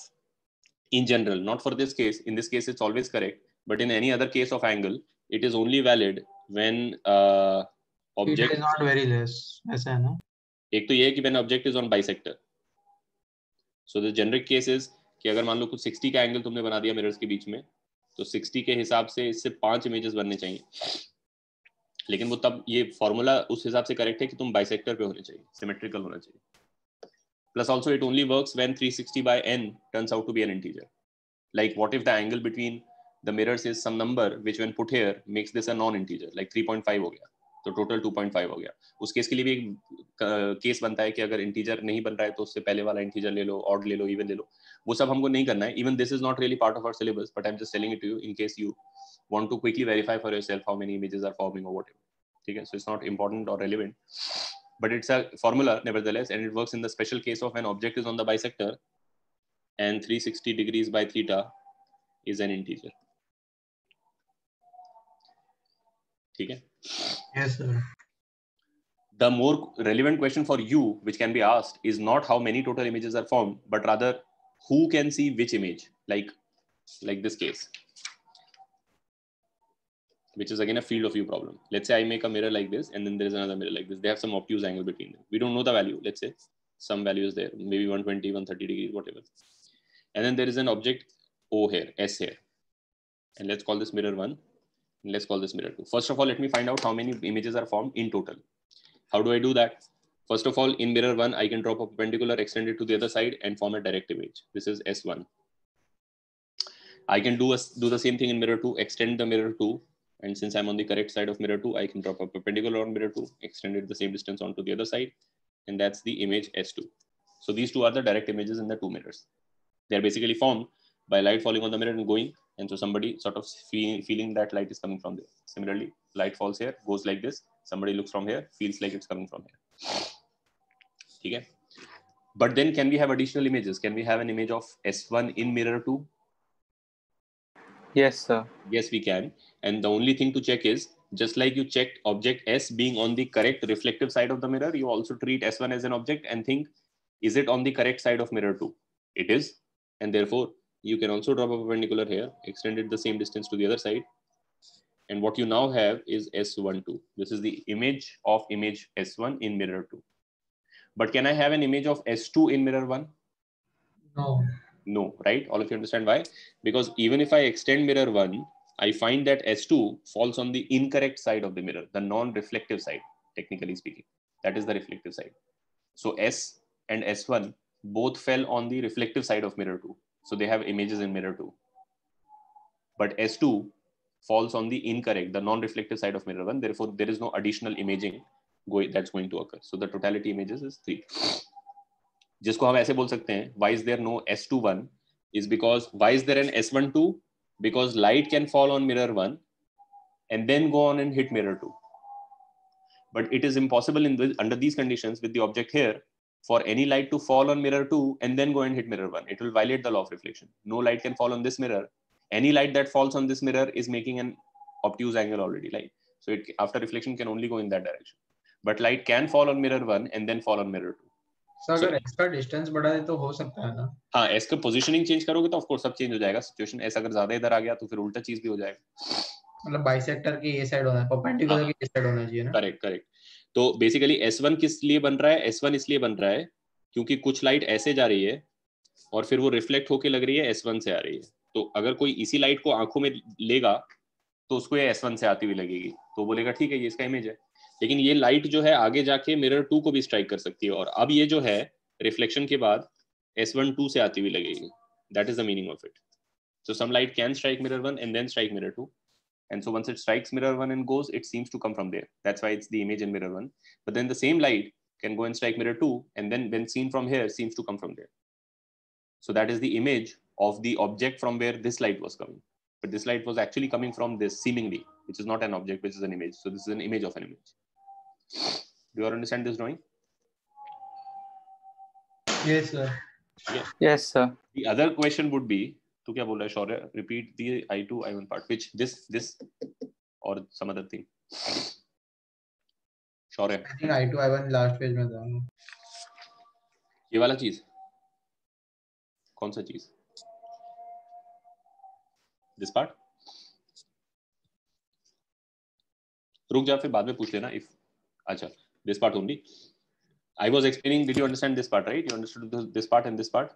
S1: in general, not for this case. In this case, it's always correct. But in any other case of angle, it is only valid when object
S3: Theta is not very less. ऐसा है ना?
S1: एक तो ये है कि when object is on bisector. So the generic case is कि अगर मान लो कुछ 60 का एंगल तुमने बना दिया मिरर्स के बीच में, तो 60 के हिसाब से इससे 5 इमेजेस बनने चाहिए. लेकिन वो तब ये फॉर्मूला उस हिसाब से करेक्ट है कि तुम बाइसेक्टर पे होने चाहिए, सिमेट्रिकल होना चाहिए. Plus also it only works when 360 by n turns out to be an integer. Like what if the angle between the mirrors is some number which when put here makes this a non-integer, like 3.5 हो गया, तो total 2.5 हो गया. उस case के लिए भी एक केस बनता है कि अगर इंटीजर नहीं बन रहा है तो उससे पहले वाला इंटीजर ले लो, ऑड ले लो, इवन ले लो. वो सब हमको नहीं करना है. Even this is not really part of our syllabus, but I'm just telling it to you in case you want to quickly verify for yourself how many images are forming or whatever. Okay, so it's not important or relevant, but it's a formula nevertheless, and it works in the special case of when object is on the bisector and 360 degrees by theta is an integer. Okay.
S3: Yes, sir.
S1: The more relevant question for you, which can be asked, is not how many total images are formed, but rather who can see which image, like this case, which is again a field of view problem. Let's say I make a mirror like this, and then there is another mirror like this. They have some obtuse angle between them. We don't know the value. Let's say some value is there, maybe 120, 130 degrees, whatever. And then there is an object O here, S here. And let's call this mirror 1. And let's call this mirror 2. First of all, let me find out how many images are formed in total. How do I do that? First of all, in mirror 1, I can drop a perpendicular, extend it to the other side, and form a direct image. This is S1. I can do the same thing in mirror 2, extend the mirror 2, and since I'm on the correct side of mirror 2, I can drop a perpendicular on mirror 2, extend it the same distance onto the other side, and that's the image S2. So these two are the direct images in the two mirrors. They are basically formed by light falling on the mirror and going, and so somebody sort of feeling that light is coming from there. Similarly, light falls here, goes like this, somebody looks from here, feels like it's coming from here. Okay? But then can we have additional images? Can we have an image of S1 in mirror 2?
S9: Yes, sir.
S1: Yes, we can. And the only thing to check is, just like you checked object S being on the correct reflective side of the mirror, you also treat S1 as an object and think, is it on the correct side of mirror 2? It is. And therefore, you can also drop a perpendicular here, extend it the same distance to the other side. And what you now have is S12. This is the image of image S1 in mirror 2. But can I have an image of S2 in mirror 1?
S3: No.
S1: No, right? All of you understand why? Because even if I extend mirror 1, I find that S2 falls on the incorrect side of the mirror, the non-reflective side, technically speaking. That is the reflective side. So S and S1 both fell on the reflective side of mirror 2. So they have images in mirror 2. But S2 falls on the incorrect, the non-reflective side of mirror 1. Therefore, there is no additional imaging that's going to occur. So the totality images is 3. जिसको हम ऐसे बोल सकते हैं, why is there no S21 is because, why is there an S12? Because light can fall on mirror 1 and then go on and hit mirror 2. But it is impossible under these conditions with the object here for any light to fall on mirror 2 and then go and hit mirror 1. It will violate the law of reflection. No light can fall on this mirror. Any light that falls on this mirror is making an obtuse angle already. So it, after reflection, can only go in that direction. But light can fall on mirror 1 and then fall on mirror 2.
S3: So अगर S का distance बढ़ा दे तो हो सकता है ना?
S1: हाँ, S का पोजीशनिंग चेंज करोगे तो ऑफ कोर्स सब चेंज हो जाएगा. सिचुएशन S अगर ज्यादा इधर आ गया तो फिर उल्टा चीज भी हो जाएगा.
S3: मतलब बाइसेक्टर की ये साइड होना है, परपेंडिकुलर की ये साइड होना चाहिए ना?
S1: करेक्ट. तो बेसिकली S1 किस लिए बन रहा है? S1 इसलिए बन रहा है क्योंकि कुछ लाइट ऐसे जा रही है और फिर वो रिफ्लेक्ट होके लग रही है S1 से आ रही है. तो अगर कोई इसी लाइट को आंखों में लेगा तो उसको ये S1 से आती हुई लगेगी, तो बोलेगा ठीक है ये इसका इमेज है. लेकिन ये लाइट जो है आगे जाके मिरर 2 को भी स्ट्राइक कर सकती है और अब ये जो है रिफ्लेक्शन के बाद S12 से आती हुई लगेगी. That is the meaning of it. So some light can strike mirror 1 and then strike mirror 2. And so once it strikes mirror 1 and goes, it seems to come from there. That's why it's the image in mirror 1. But then the same light can go and strike mirror 2 and then when seen from here seems to come from there. So that is the image of the object from where this light was coming. But this light was actually coming from this seemingly, which is not an object, which is an image. So this is an image of an image. Do you all understand this drawing?
S3: Yes, sir.
S1: Yeah.
S9: Yes, sir.
S1: The other question would be, तो क्या बोल रहा है शौर्य? Repeat the I2, I1 part. Which this or some other thing? Shaurya.
S3: I think I2, I1 last page में था.
S1: ये वाला चीज कौन सा चीज? This part? रुक जा, फिर बाद में पूछ लेना if. अच्छा, this part only. I was explaining, did you understand this part, right? You understood this part and this part?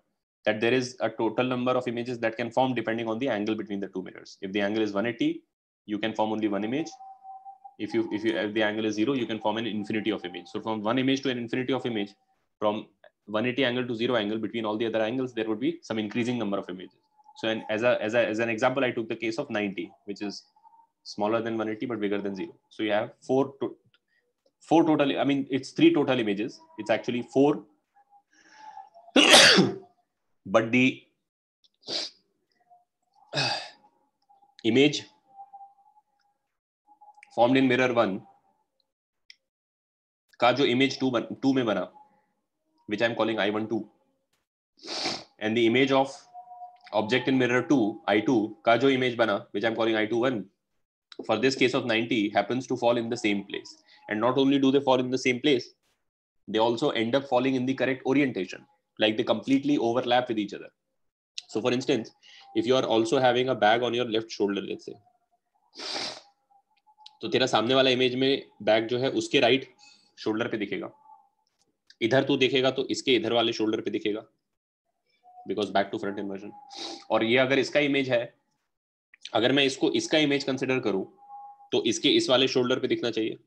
S1: That there is a total number of images that can form depending on the angle between the two mirrors. If the angle is 180, you can form only one image. If the angle is 0, you can form an infinity of image. So from one image to an infinity of image, from 180 angle to 0 angle, between all the other angles, there would be some increasing number of images. So as an example, I took the case of 90, which is smaller than 180 but bigger than 0. So you have four total. I mean, it's 3 total images. It's actually 4. But the image formed in mirror 1 का जो image 2 में बना, which I am calling I12, and the image of object in mirror 2, I2, का जो image बना, which I am calling I21, for this case of 90 happens to fall in the same place. And not only do they fall in the same place, they also end up falling in the correct orientation. Like they completely overlap with each other. So for instance, if you are also having a bag on your left shoulder, let's say, तो तेरा सामने वाला image में bag जो है उसके right shoulder पे दिखेगा. इधर तू देखेगा तो इसके इधर वाले शोल्डर पे दिखेगा, because back to front inversion. और ये अगर इसका इमेज है, अगर मैं इसको इसका इमेज कंसिडर करूं तो इसके इस वाले शोल्डर पे दिखना चाहिए.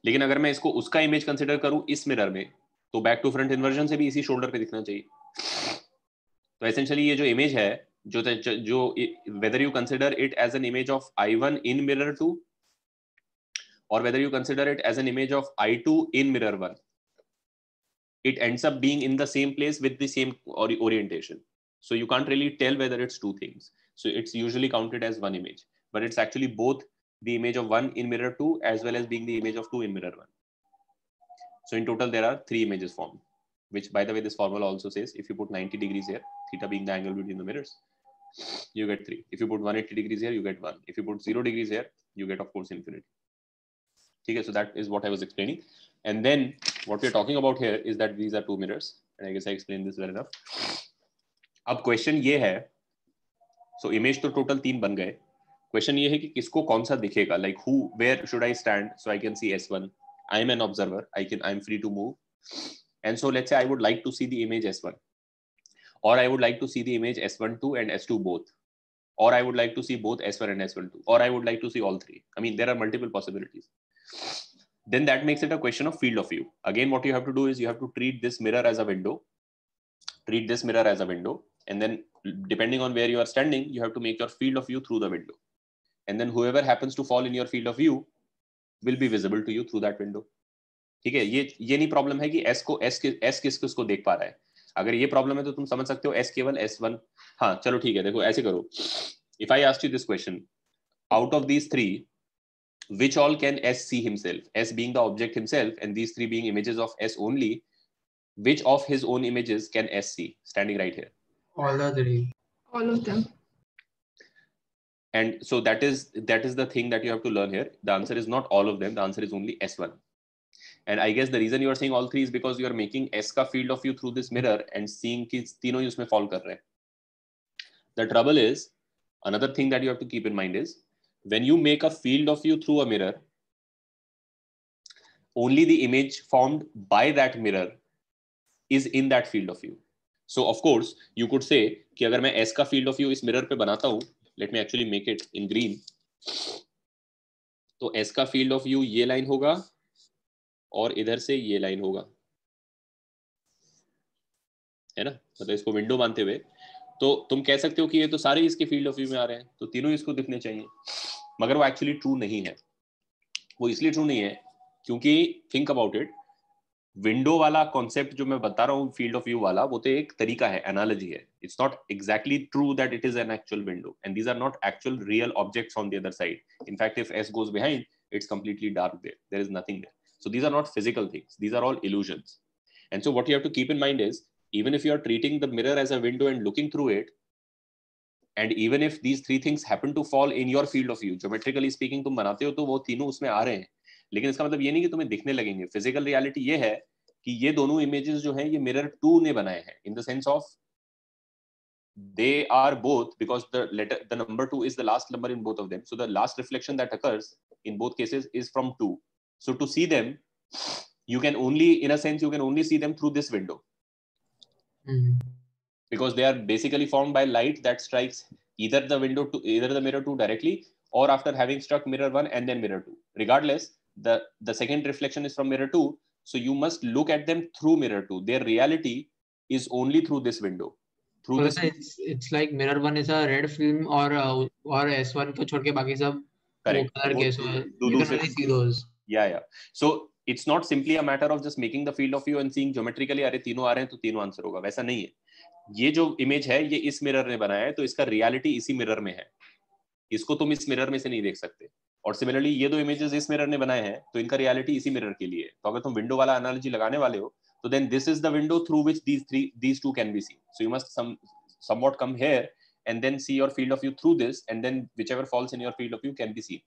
S1: लेकिन अगर मैं इसको उसका इमेज कंसिडर करूं इस मिरर में, तो बैक टू फ्रंट इन्वर्जन से भी इसी शोल्डर पे दिखना चाहिए. तो एसेंशियली ये जो इमेज है जो whether you consider it as an image of I1 in mirror 2 or whether you consider it as an image of I2 in mirror 1, it ends up being in the same place with the same orientation. So you can't really tell whether it's two things. So it's usually counted as one image, but it's actually both the image of 1 in mirror 2 as well as being the image of 2 in mirror 1. So in total, there are 3 images formed, which, by the way, this formula also says if you put 90 degrees here, theta being the angle between the mirrors, you get 3. If you put 180 degrees here, you get 1. If you put 0 degrees here, you get, of course, infinity. Okay, so that is what I was explaining. And then what we're talking about here is that these are 2 mirrors. And I guess I explained this well enough. अब question ये है, so image तो total 3 बन गए. Question ये है कि किसको कौन सा दिखेगा, like who, where should I stand so I can see S1. I am an observer, I'm free to move, and so let's say I would like to see the image S1, or I would like to see the image S12 and S2 both, or I would like to see both S1 and S12, or I would like to see all 3. I mean, there are multiple possibilities. Then that makes it a question of field of view. Again, what you have to do is you have to treat this mirror as a window, treat this mirror as a window, and then depending on where you are standing, you have to make your field of view through the window. And then whoever happens to fall in your field of view will be visible to you through that window. ठीक है, ये नहीं problem है कि S किसको देख पा रहा है. अगर ये प्रॉब्लम है तो तुम समझ सकते हो S केवल S1. हाँ चलो ठीक है, देखो ऐसे करो. If I asked you this question, out of these 3, which all can S see himself? S being the object himself and these 3 being images of S only, which of his own images can S see standing right here?
S3: All the 3.
S5: All of them.
S1: And so that is the thing that you have to learn here. The answer is not all of them. The answer is only S1. And I guess the reason you are saying all 3 is because you are making S का field of view through this mirror and seeing कि तीनों ही उसमें fall कर रहे हैं. The trouble is, another thing that you have to keep in mind is, when you make a field of view through a mirror, only the image formed by that mirror is in that field of view. So of course, you could say कि अगर मैं S का field of view इस mirror पे बनाता हूँ, let me actually make it in green. तो S का field of view ये line होगा और इधर से ये line होगा, है ना. मतलब इसको विंडो मानते हुए तो तुम कह सकते हो कि ये तो सारे इसके फील्ड ऑफ व्यू में आ रहे हैं, तो तीनों इसको दिखने चाहिए. मगर वो एक्चुअली ट्रू नहीं है. वो इसलिए ट्रू नहीं है क्योंकि थिंक अबाउट इट, विंडो वाला कॉन्सेप्ट जो मैं बता रहा हूँ फील्ड ऑफ व्यू वाला, वो तो एक तरीका है, एनालॉजी है. It's not exactly true that it is an actual window, and these are not actual real objects on the other side. In fact, if S goes behind, it's completely dark there. There is nothing there. So these are not physical things. These are all illusions. And so what you have to keep in mind is, even if you are treating the mirror as a window and looking through it, and even if these 3 things happen to fall in your field of view, geometrically speaking तुम बनाते हो तो वो तीनों उसमें आ रहे हैं, लेकिन इसका मतलब ये नहीं कि तुम्हें दिखने लगेंगे. फिजिकल रियलिटी ये है कि ये दोनों इमेजेस जो हैं ये मिरर 2 ने बनाए हैं, in the sense of they are both, because the number 2 is the last number in both of them. So the last reflection that occurs in both cases is from 2. So to see them, you can only, in a sense, you can only see them through this window. Because they are basically formed by light that strikes either the mirror 2 directly, or after having struck mirror 1 and then mirror 2. Regardless, the second reflection is from mirror 2, so you must look at them through mirror 2. Their reality is only through this window.
S3: So it's like mirror 1 is a red film, or S1 को छोड़ के बाकी सब
S1: correct
S3: color के, so you can only see those.
S1: Yeah. So it's not simply a matter of just making the field of view and seeing geometrically अरे तीनों आ रहे हैं तो तीनों आंसर होगा, वैसा नहीं है. ये जो इमेज है ये इस मिरर ने बनाया है, तो इसका रियलिटी इसी मिरर में है, इसको तुम इस मिरर में से नहीं देख सकते. और सिमिलरली ये 2 इमेजेस इस मिरर ने बनाए हैं, तो इनका रियलिटी इसी मिरर के लिए है. तो अगर तुम विंडो वाला एनालॉजी लगाने वाले हो, तो then this is the window through which these two can be seen. So you must somewhat come here and then see your field of view through this, and then whichever falls in your field of view can be seen.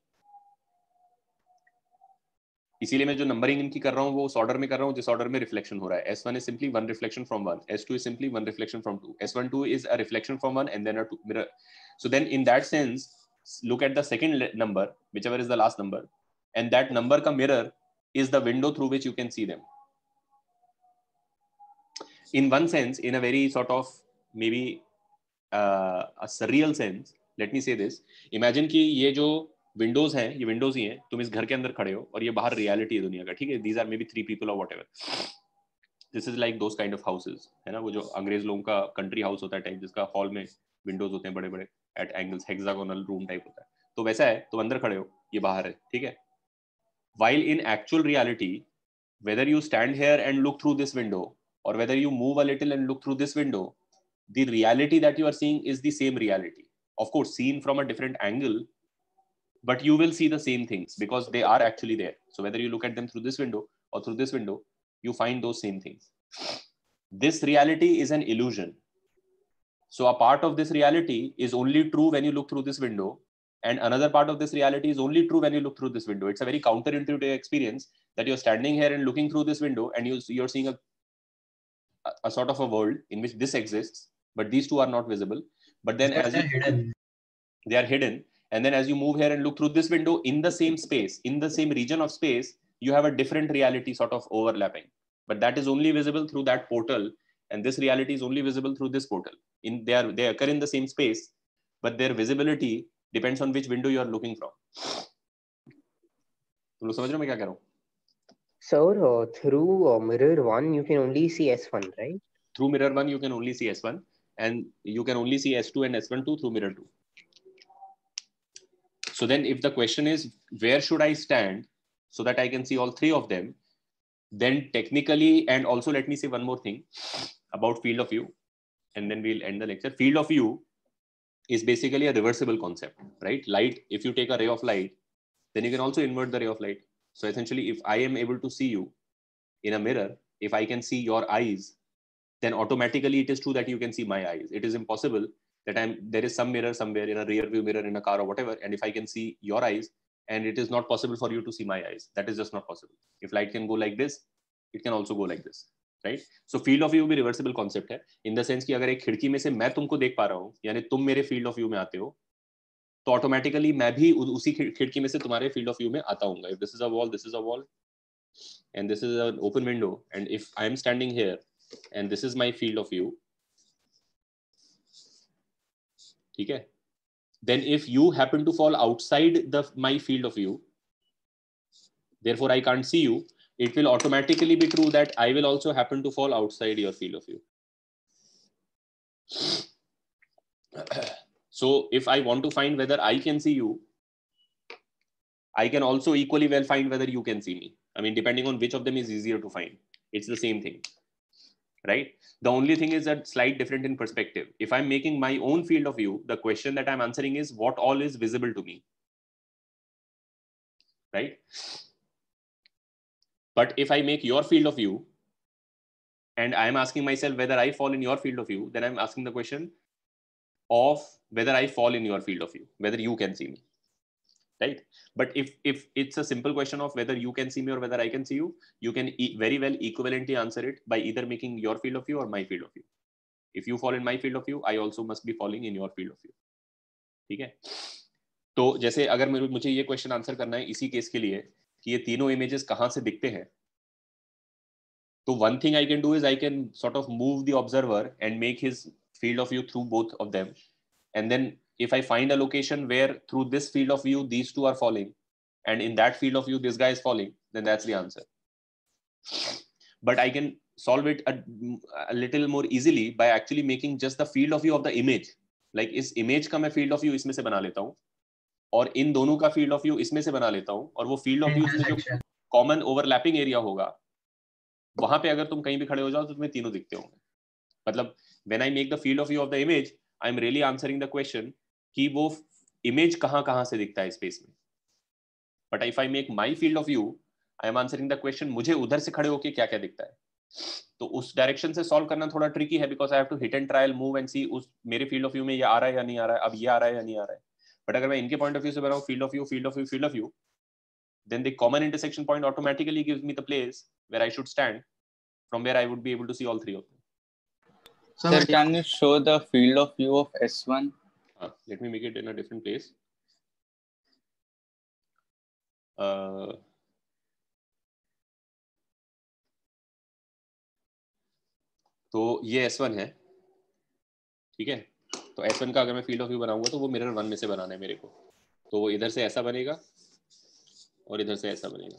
S1: इसीलिए मैं जो numbering इनकी कर रहा हूँ वो उस order में कर रहा हूँ जिस ऑर्डर में रिफ्लेक्शन हो रहा है. S1 is simply one reflection from 1, S2 is simply one reflection from 2, S12 is a reflection from 1 and then a mirror. So then in that sense, look at the second number, whichever is the last number, and that number ka mirror is the window through which you can see them. In one sense, in a very sort of maybe a surreal sense, let me say this. Imagine कि ये जो Windows हैं, ये Windows ही हैं, तुम इस घर के अंदर खड़े हो और ये बाहर रियलिटी है दुनिया का, ठीक है. These are maybe 3 people or whatever. This is like those kind of houses, है ना, वो जो अंग्रेज लोगों का कंट्री हाउस होता है टाइप, जिसका हॉल में विंडोज होते हैं बड़े बड़े eight angles, hexagonal room type होता है, तो वैसा है, तुम अंदर खड़े हो, ये बाहर है, ठीक है. While in actual reality, whether you stand here and look through this window or whether you move a little and look through this window, the reality that you are seeing is the same reality. Of course, seen from a different angle, but you will see the same things because they are actually there. So whether you look at them through this window or through this window, you find those same things. This reality is an illusion. So a part of this reality is only true when you look through this window, and another part of this reality is only true when you look through this window. It's a very counterintuitive experience that you're standing here and looking through this window and you're seeing a sort of a world in which this exists, but these two are not visible. But then as they are hidden, and then as you move here and look through this window in the same space, in the same region of space, you have a different reality sort of overlapping, but that is only visible through that portal, and this reality is only visible through this portal. They occur in the same space, but their visibility depends on which window you are looking from. तुम लोग समझ रहे हो मैं क्या कह रहा हूँ?
S4: Sir, through mirror 1 you can only see S1, right?
S1: Through mirror 1 you can only see S1, and you can only see S2 and S12 through mirror 2. So then if the question is where should I stand so that I can see all three of them, then technically, and also let me say one more thing about field of view, and then we'll end the lecture. Field of view is basically a reversible concept, right? Light, if you take a ray of light, then you can also invert the ray of light. So essentially, if I am able to see you in a mirror, if I can see your eyes, then automatically it is true that you can see my eyes. It is impossible that there is some mirror somewhere, in a rear view mirror in a car or whatever, and if I can see your eyes, and it is not possible for you to see my eyes. That is just not possible. If light can go like this, it can also go like this, right? So field of view भी reversible concept है, in the sense कि अगर एक खिड़की में से मैं तुमको देख पा रहा हूँ, यानी तुम मेरे field of view में आते हो, तो automatically मैं भी उसी खिड़की में से तुम्हारे field of view में आता हूँगा. If this is a wall, this is a wall, and this is an open window, and if I am standing here, and this is my field of view, ठीक है? Then if you happen to fall outside my field of view, therefore I can't see you, it will automatically be true that I will also happen to fall outside your field of view. So if I want to find whether I can see you, I can also equally well find whether you can see me. I mean, depending on which of them is easier to find, it's the same thing, right? The only thing is that slight different in perspective. If I'm making my own field of view, the question that I'm answering is what all is visible to me, right? But if I make your field of view and I'm asking myself whether I fall in your field of view, then I'm asking the question of whether I fall in your field of view, whether you can see me, right? But if it's a simple question of whether you can see me or whether I can see you, you can very well equivalently answer it by either making your field of view or my field of view. If you fall in my field of view, I also must be falling in your field of view. ठीक है? तो जैसे अगर मुझे ये question answer करना है इसी केस के लिए कि ये तीनों इमेजेस कहाँ से दिखते हैं, तो one thing I can do is I can sort of move the observer and make his field of view through both of them, and then if I find a location where through this field of view these two are falling, and in that field of view this guy is falling, then that's the answer. But I can solve it a little more easily by actually making just the field of view of the image. Like इस image का मैं field of view इसमें से बना लेता हूँ, और इन दोनों का field of view इसमें से बना लेता हूँ, और वो field of view में जो common overlapping area होगा, वहां पे अगर तुम कहीं भी खड़े हो जाओ तो तुम्हें तीनों दिखते होंगे. मतलब when I make the field of view of the image, I am really answering the question कि वो image कहाँ से दिखता है space में. But if I make my field of view, I am answering the question मुझे उधर से खड़े होके क्या क्या दिखता है. तो उस डायरेक्शन से सॉल्व करना थोड़ा ट्रिकी है, because I have to hit and trial move and see उस मेरे फील्ड ऑफ व्यू में ये आ रहा है या नहीं आ रहा है, अब ये आ रहा है या नहीं आ रहा है. बट अगर मैं इनके पॉइंट ऑफ व्यू से बनाऊं field of view field of view field of view, then the common intersection point automatically gives me the place where I should stand, from where I would be able to see all three of them.
S9: Sir, can you show the field of view of S1?
S1: Let me make it in a different place. तो ये S1 है, ठीक है. तो S1 का अगर मैं field of view बनाऊंगा तो वो मिरर 1 में से बनाना है मेरे को. तो वो इधर से ऐसा बनेगा और इधर से ऐसा बनेगा.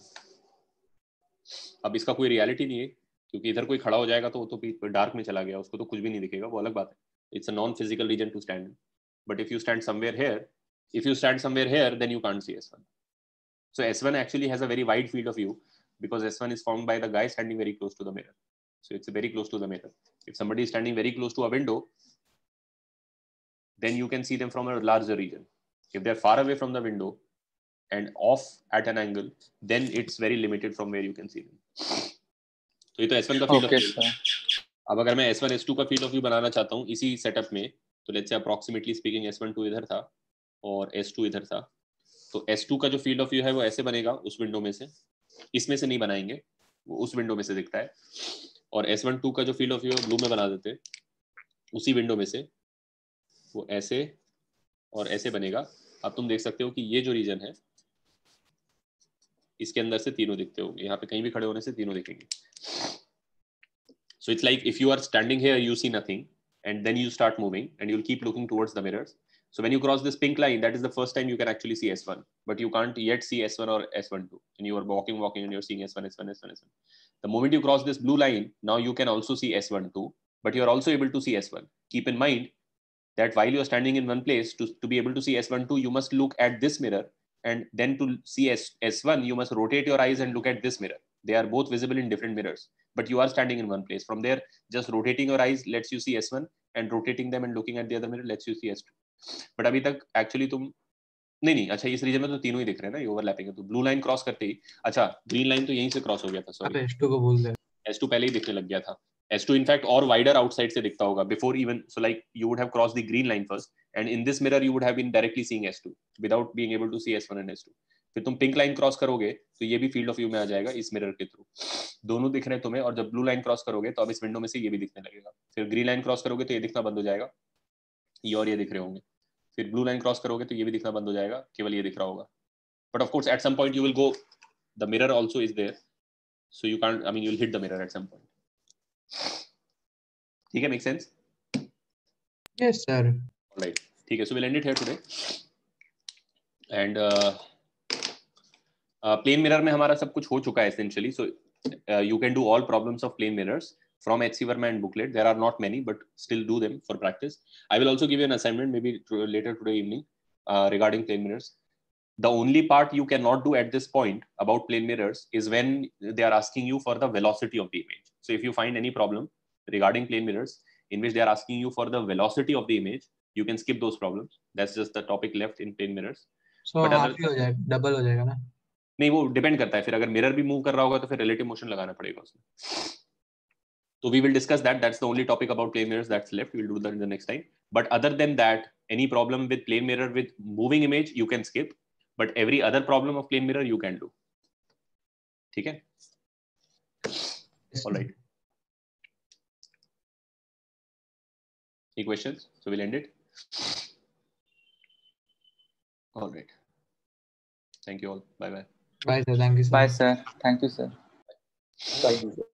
S1: अब इसका कोई रियलिटी नहीं है, क्योंकि इधर कोई खड़ा हो जाएगा तो वो तो डार्क में चला गया, उसको तो कुछ भी नहीं दिखेगा, वो अलग बात है. It's a non-physical region to stand in. But if you stand somewhere here, then you can't see S1. So S1 actually has a very wide field of view because S1 is formed by the guy standing very close to the mirror. So it's very close to the mirror. If somebody is standing very close to a window, then you can see them from a larger region. If they're far away from the window and off at an angle, then it's very limited from where you can see them. तो ये तो S1 का field of view. अब अगर मैं S1 S2 का field of view बनाना चाहता हूँ इसी setup में, तो let's say approximately speaking S1 2 इधर था और S2 इधर था, तो S2 का जो field of view है वो ऐसे बनेगा उस विंडो में से, इसमें से नहीं बनाएंगे, वो उस विंडो में से दिखता है, और S1 2 का जो field of view है ब्लू में बना देते, उसी विंडो में से वो ऐसे और ऐसे बनेगा. अब तुम देख सकते हो कि ये जो रीजन है इसके अंदर से तीनों दिखते होंगे, यहाँ पे कहीं भी खड़े होने से तीनों दिखेंगे. So it's like if you are standing here, you see nothing, and then you start moving, and you'll keep looking towards the mirrors. So when you cross this pink line, that is the first time you can actually see S1, but you can't yet see S1 or S12, and you are walking, and you're seeing S1, S1, S1, S1. The moment you cross this blue line, now you can also see S12, but you are also able to see S1. Keep in mind that while you are standing in one place, to be able to see S12, you must look at this mirror, and then to see S1, you must rotate your eyes and look at this mirror. They are both visible in different mirrors, but you are standing in one place. From there, just rotating your eyes lets you see S1, and rotating them and looking at the other mirror lets you see S2. But अभी तक actually तुम नहीं, अच्छा इस reason में तो तीनों ही दिख रहे हैं ना, ये ओवरलैपिंग है. तो ब्लू लाइन क्रॉस करते ही, अच्छा ग्रीन लाइन तो यहीं से क्रॉस हो गया था, सॉरी
S3: S2 को बोल दे.
S1: S2 पहले ही दिखने लग गया था. S2 in fact और wider outside से दिखता होगा before even, so like you would have crossed the green line first, and in this mirror you would have been directly seeing S2 without being able to see S1 and S2. फिर तुम pink line cross करोगे तो ये भी field of view में आ जाएगा इस mirror के थ्रू, दोनों दिख रहे हैं तुम्हें. और जब ब्लू लाइन क्रॉस करोगे तो अब इस विंडो में से ये भी दिखने लगेगा. फिर ग्रीन लाइन क्रॉस करोगे तो ये दिखना बंद हो जाएगा, ये और ये दिख रहे होंगे. फिर ब्लू लाइन क्रॉस करोगे तो ये भी दिखना बंद हो जाएगा, केवल ये दिख रहा होगा. But of course at some point you will go, the mirror also is there, so you can't, I mean you will hit the mirror at some point. ठीक है, make sense?
S3: Yes sir.
S1: Alright, ठीक है. So we'll end it here today. And plane mirror में हमारा सब कुछ हो चुका है essentially. So you can do all problems of plane mirrors from HC Verma and booklet. There are not many, but still do them for practice. I will also give you an assignment maybe later today evening regarding plane mirrors. The only part you cannot do at this point about plane mirrors is when they are asking you for the velocity of the image. So if you find any problem regarding plane mirrors in which they are asking you for the velocity of the image, you can skip those problems. That's just the topic left in plane mirrors.
S3: So half ही हो जाएगा, double हो जाएगा ना?
S1: नहीं, वो depend करता है. फिर अगर मिरर भी मूव कर रहा होगा तो फिर रिलेटिव मोशन लगाना पड़ेगा उसमें. तो we will discuss that. That's the only topic about plane mirrors that's left. We'll do that in the next time. But other than that, any problem with plane mirror with moving image you can skip. But every other problem of plane mirror you can do. ठीक है? All right. Any questions? So we'll end it. All right. Thank you all. Bye bye.
S3: Bye sir. Thank you sir.
S9: Bye, sir. Thank you, sir.
S7: Thank you, sir.